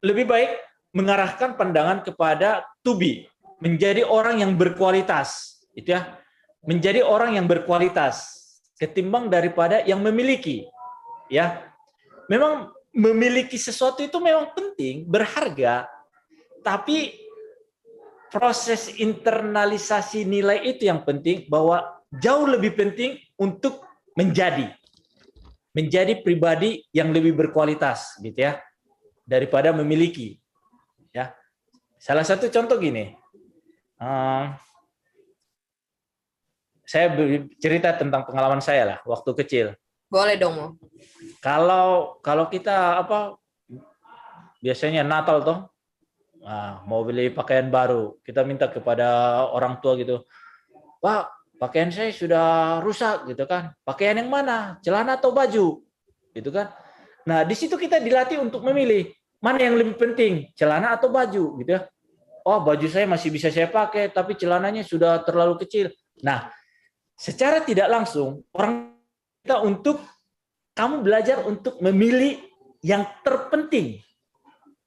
Lebih baik mengarahkan pandangan kepada to be, menjadi orang yang berkualitas, itu ya, menjadi orang yang berkualitas ketimbang daripada yang memiliki, ya. Memang memiliki sesuatu itu memang penting, berharga, tapi proses internalisasi nilai itu yang penting, bahwa jauh lebih penting untuk menjadi. menjadi pribadi yang lebih berkualitas gitu ya daripada memiliki ya. Salah satu contoh gini, saya cerita tentang pengalaman saya lah waktu kecil. Boleh dong, Mo. Kalau kita biasanya Natal toh, mau beli pakaian baru, kita minta kepada orang tua gitu, Pak, pakaian saya sudah rusak gitu kan. Pakaian yang mana? Celana atau baju? Gitu kan. Nah, di situ kita dilatih untuk memilih mana yang lebih penting, celana atau baju gitu ya. Oh, baju saya masih bisa saya pakai, tapi celananya sudah terlalu kecil. Nah, secara tidak langsung orang kita untuk kamu belajar untuk memilih yang terpenting.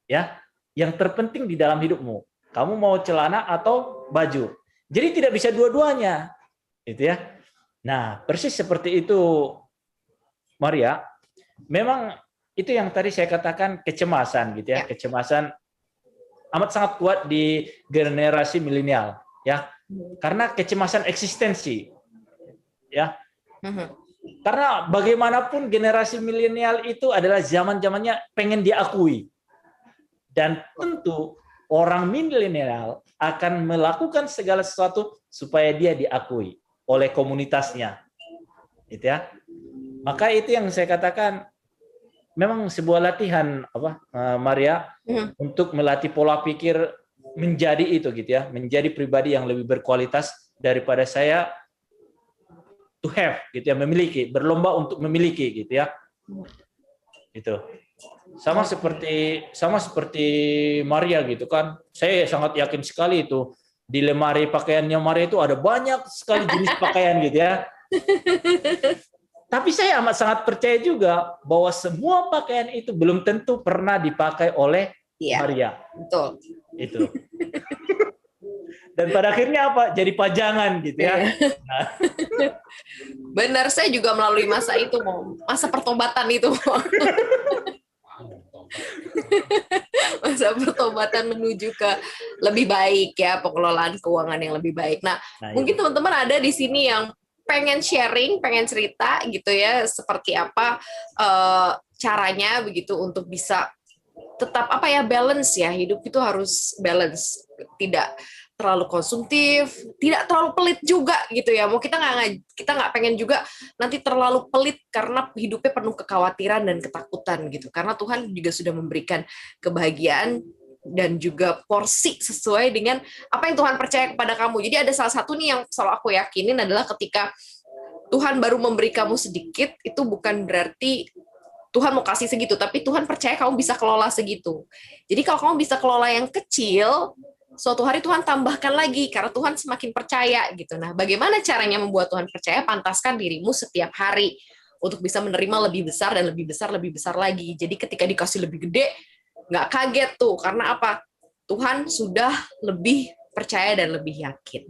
Ya, yang terpenting di dalam hidupmu. Kamu mau celana atau baju. Jadi tidak bisa dua-duanya. Gitu ya. Nah, persis seperti itu Maria. Memang itu yang tadi saya katakan kecemasan gitu ya. Kecemasan amat sangat kuat di generasi milenial ya. Karena kecemasan eksistensi. Ya. Karena bagaimanapun generasi milenial itu adalah zaman-zamannya pengen diakui. Dan tentu orang milenial akan melakukan segala sesuatu supaya dia diakui oleh komunitasnya. Gitu ya. Maka itu yang saya katakan memang sebuah latihan Maria untuk melatih pola pikir menjadi itu gitu ya, menjadi pribadi yang lebih berkualitas daripada saya to have gitu ya, memiliki, berlomba untuk memiliki gitu ya. Itu. Sama seperti Maria gitu kan. Saya sangat yakin sekali itu di lemari pakaiannya Maria itu ada banyak sekali jenis pakaian gitu ya. Tapi saya amat sangat percaya juga bahwa semua pakaian itu belum tentu pernah dipakai oleh Maria. Betul. Itu. Dan pada akhirnya apa? Jadi pajangan gitu ya. Nah. Benar, saya juga melalui masa itu, masa pertobatan itu. Masa pertobatan menuju ke lebih baik ya, pengelolaan keuangan yang lebih baik. Nah mungkin teman-teman ada di sini yang pengen sharing, pengen cerita gitu ya, seperti apa caranya begitu untuk bisa tetap balance ya, hidup itu harus balance, tidak terlalu konsumtif, tidak terlalu pelit juga gitu ya. Mau kita nggak pengen juga nanti terlalu pelit karena hidupnya penuh kekhawatiran dan ketakutan gitu. Karena Tuhan juga sudah memberikan kebahagiaan dan juga porsi sesuai dengan apa yang Tuhan percaya kepada kamu. Jadi ada salah satu nih yang selalu aku yakinin adalah ketika Tuhan baru memberi kamu sedikit, itu bukan berarti Tuhan mau kasih segitu, tapi Tuhan percaya kamu bisa kelola segitu. Jadi kalau kamu bisa kelola yang kecil, suatu hari Tuhan tambahkan lagi, karena Tuhan semakin percaya gitu. Nah, bagaimana caranya membuat Tuhan percaya? Pantaskan dirimu setiap hari untuk bisa menerima lebih besar dan lebih besar, lebih besar lagi. Jadi ketika dikasih lebih gede, nggak kaget tuh, karena apa? Tuhan sudah lebih percaya dan lebih yakin.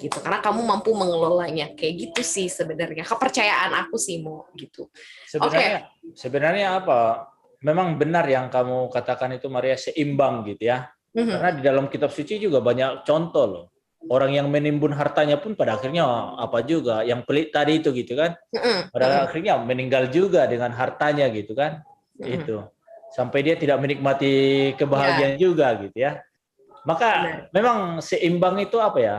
Gitu, karena kamu mampu mengelolanya. Kayak gitu sih sebenarnya. Kepercayaan aku sih, Mo, gitu. Sebenarnya apa? Memang benar yang kamu katakan itu Maria, seimbang gitu ya. Karena di dalam kitab suci juga banyak contoh loh. Orang yang menimbun hartanya pun pada akhirnya apa juga, yang pelit tadi itu gitu kan. Pada akhirnya meninggal juga dengan hartanya gitu kan. Itu. Sampai dia tidak menikmati kebahagiaan juga gitu ya. Maka memang seimbang itu apa ya?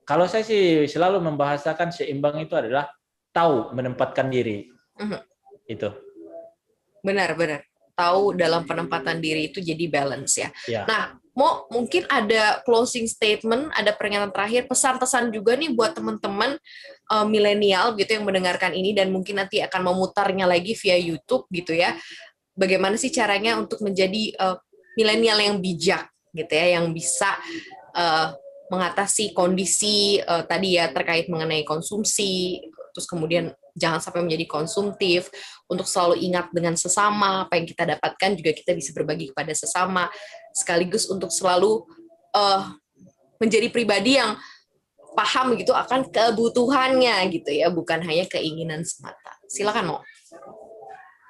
Kalau saya sih selalu membahasakan seimbang itu adalah tahu menempatkan diri. Itu. Benar. Tahu dalam penempatan diri itu jadi balance ya. Nah, mungkin ada closing statement, ada pernyataan terakhir, pesan-pesan juga nih buat teman-teman milenial gitu yang mendengarkan ini dan mungkin nanti akan memutarnya lagi via YouTube gitu ya. Bagaimana sih caranya untuk menjadi milenial yang bijak gitu ya, yang bisa mengatasi kondisi tadi ya terkait mengenai konsumsi, terus kemudian jangan sampai menjadi konsumtif, untuk selalu ingat dengan sesama, apa yang kita dapatkan juga kita bisa berbagi kepada sesama, sekaligus untuk selalu menjadi pribadi yang paham gitu akan kebutuhannya gitu ya, bukan hanya keinginan semata. Silakan, Mo.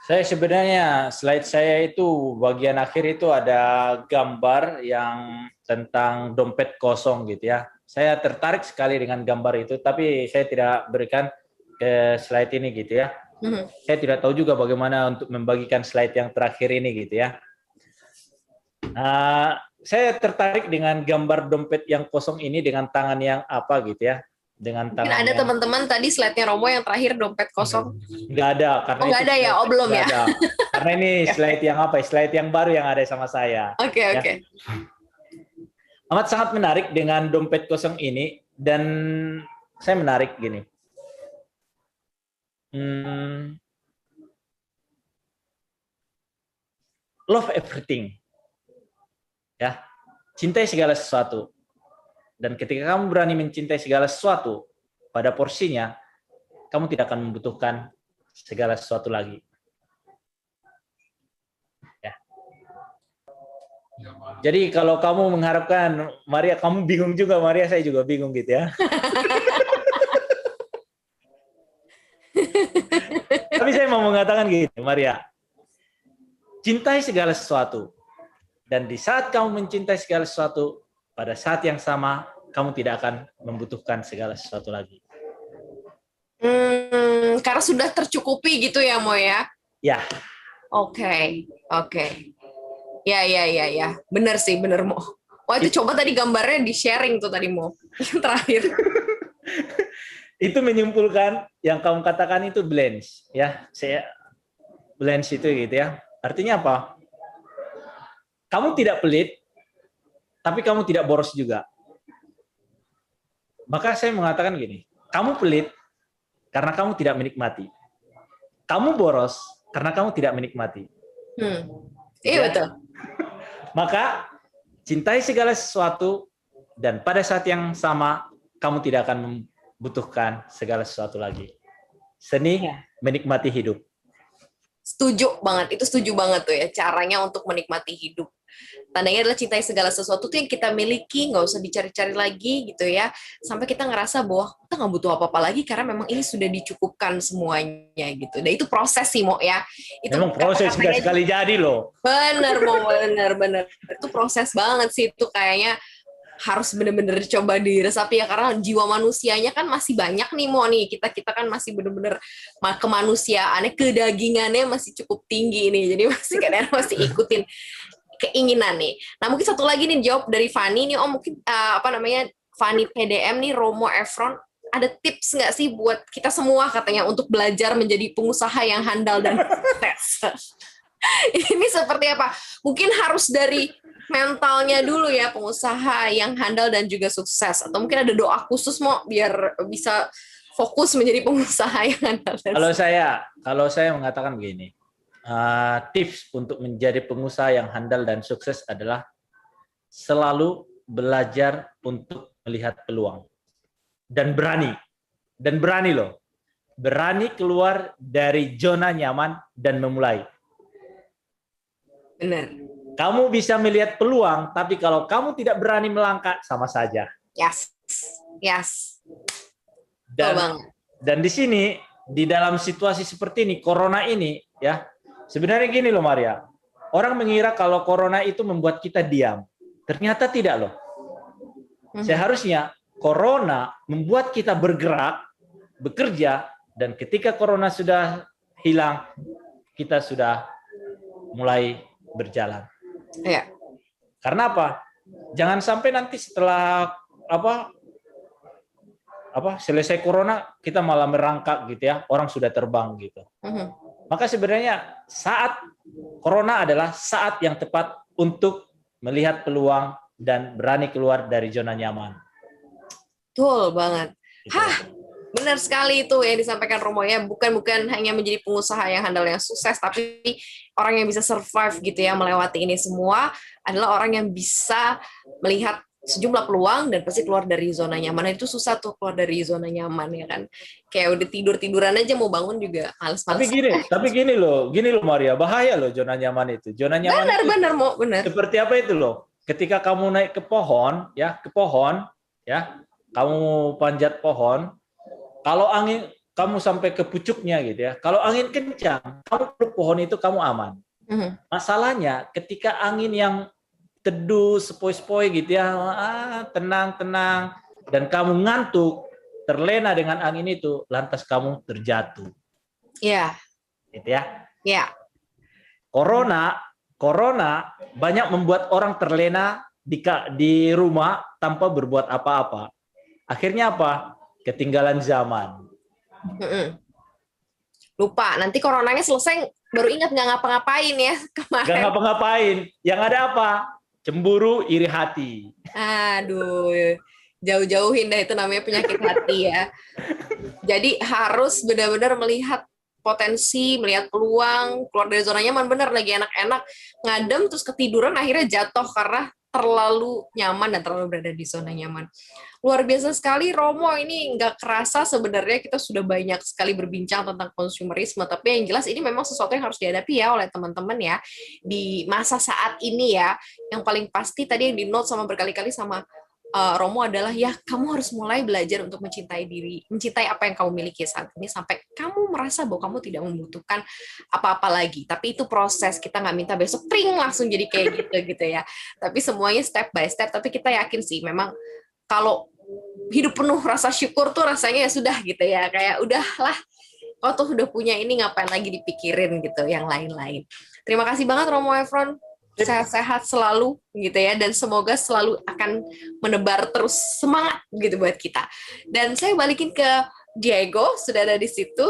Saya sebenarnya slide saya itu bagian akhir itu ada gambar yang tentang dompet kosong gitu ya. Saya tertarik sekali dengan gambar itu, tapi saya tidak berikan ke slide ini gitu ya. Saya tidak tahu juga bagaimana untuk membagikan slide yang terakhir ini gitu ya. Saya tertarik dengan gambar dompet yang kosong ini dengan tangan yang apa gitu ya. Dengan Mungkin tangan ada yang... teman-teman tadi slide-nya Romo yang terakhir dompet kosong. Nggak ada, karena Oh, nggak itu ada ya? Oh, belum ya? ada. Karena ini slide yang apa? Slide yang baru yang ada sama saya. Oke. Ya. Amat sangat menarik dengan dompet kosong ini, dan saya menarik gini. Love everything. Ya, cintai segala sesuatu. Dan ketika kamu berani mencintai segala sesuatu pada porsinya, kamu tidak akan membutuhkan segala sesuatu lagi. Ya. Jadi kalau kamu mengharapkan, Maria, kamu bingung juga, Maria, saya juga bingung gitu ya. Tapi saya mau mengatakan gini, Maria, cintai segala sesuatu. Dan di saat kamu mencintai segala sesuatu, pada saat yang sama, kamu tidak akan membutuhkan segala sesuatu lagi. Karena sudah tercukupi gitu ya, Mo ya? Ya. Oke. Ya. Bener sih, bener, Mo. Wah, itu coba tadi gambarnya di-sharing tuh tadi, Mo. Yang terakhir. Itu menyimpulkan yang kamu katakan itu balance, ya. Saya balance itu gitu ya. Artinya apa? Kamu tidak pelit, tapi kamu tidak boros juga. Maka saya mengatakan gini, kamu pelit karena kamu tidak menikmati. Kamu boros karena kamu tidak menikmati. Iya, betul. Maka cintai segala sesuatu, dan pada saat yang sama kamu tidak akan membutuhkan segala sesuatu lagi. Seni menikmati hidup. Setuju banget, itu setuju banget tuh ya, caranya untuk menikmati hidup. Tandanya adalah cintai segala sesuatu tuh yang kita miliki, nggak usah dicari-cari lagi gitu ya, sampai kita ngerasa bahwa kita nggak butuh apa-apa lagi karena memang ini sudah dicukupkan semuanya gitu. Dan itu proses sih, Mo ya. Itu memang proses, nggak sekali jadi loh. Bener, Mo, bener. Itu proses banget sih, itu kayaknya harus bener-bener coba diresapi ya, karena jiwa manusianya kan masih banyak nih, Mo nih, kita kan masih bener-bener kemanusiaannya, kedagingannya masih cukup tinggi nih, jadi masih kadang masih ikutin keinginan nih. Nah, mungkin satu lagi nih jawab dari Fanny nih, mungkin Fanny PDM nih, Romo Efron, ada tips nggak sih buat kita semua katanya untuk belajar menjadi pengusaha yang handal dan sukses? Ini seperti apa? Mungkin harus dari mentalnya dulu ya, pengusaha yang handal dan juga sukses. Atau mungkin ada doa khusus, Mo, biar bisa fokus menjadi pengusaha yang handal dan sukses. Kalau saya mengatakan begini, tips untuk menjadi pengusaha yang handal dan sukses adalah selalu belajar untuk melihat peluang. Dan berani loh. Berani keluar dari zona nyaman dan memulai. Benar. Kamu bisa melihat peluang, tapi kalau kamu tidak berani melangkah, sama saja. Yes. Dan di sini, di dalam situasi seperti ini, corona ini, ya, sebenarnya gini loh, Maria. Orang mengira kalau corona itu membuat kita diam. Ternyata tidak loh. Seharusnya corona membuat kita bergerak, bekerja, dan ketika corona sudah hilang, kita sudah mulai berjalan. Ya. Karena apa? Jangan sampai nanti setelah selesai corona kita malah merangkak gitu ya, orang sudah terbang gitu. Maka sebenarnya saat corona adalah saat yang tepat untuk melihat peluang dan berani keluar dari zona nyaman. Betul banget. Gitu. Benar sekali itu yang disampaikan Romo ya, bukan hanya menjadi pengusaha yang handal yang sukses, tapi orang yang bisa survive gitu ya, melewati ini semua adalah orang yang bisa melihat sejumlah peluang dan pasti keluar dari zona nyaman. Itu susah tuh keluar dari zona nyaman ya kan. Kayak udah tiduran aja mau bangun juga males-males. Tapi gini loh Maria, bahaya loh zona nyaman itu. Zona nyaman benar. Seperti apa itu loh? Ketika kamu naik ke pohon, kamu panjat pohon, kalau angin kamu sampai ke pucuknya gitu ya. Kalau angin kencang, kamu peluk pohon itu kamu aman. Masalahnya ketika angin yang teduh, sepoi-sepoi gitu ya, tenang, dan kamu ngantuk, terlena dengan angin itu, lantas kamu terjatuh. Iya. Gitu ya. Iya. Corona banyak membuat orang terlena di rumah tanpa berbuat apa-apa. Akhirnya apa? Ketinggalan zaman. Lupa, nanti coronanya selesai baru ingat nggak ngapa-ngapain ya kemarin. Gak ngapa-ngapain. Yang ada apa? Cemburu, iri hati. Aduh, jauh-jauhin dah itu namanya penyakit hati ya. Jadi harus benar-benar melihat potensi, melihat peluang, keluar dari zona nyaman. Bener lagi enak-enak, ngadem terus ketiduran akhirnya jatuh karena terlalu nyaman dan terlalu berada di zona nyaman. Luar biasa sekali Romo, ini nggak kerasa sebenarnya kita sudah banyak sekali berbincang tentang konsumerisme, tapi yang jelas ini memang sesuatu yang harus dihadapi ya oleh teman-teman ya di masa saat ini ya. Yang paling pasti tadi yang di note sama berkali-kali sama Romo adalah ya kamu harus mulai belajar untuk mencintai diri, mencintai apa yang kamu miliki saat ini sampai kamu merasa bahwa kamu tidak membutuhkan apa-apa lagi. Tapi itu proses, kita nggak minta besok tring langsung jadi kayak gitu ya. Tapi semuanya step by step. Tapi kita yakin sih memang kalau hidup penuh rasa syukur tuh rasanya ya sudah gitu ya, kayak udahlah kau tuh udah punya ini ngapain lagi dipikirin gitu yang lain-lain. Terima kasih banget Romo Efron. Sehat-sehat selalu gitu ya, dan semoga selalu akan menebar terus semangat gitu buat kita. Dan saya balikin ke Diego, sudah ada di situ.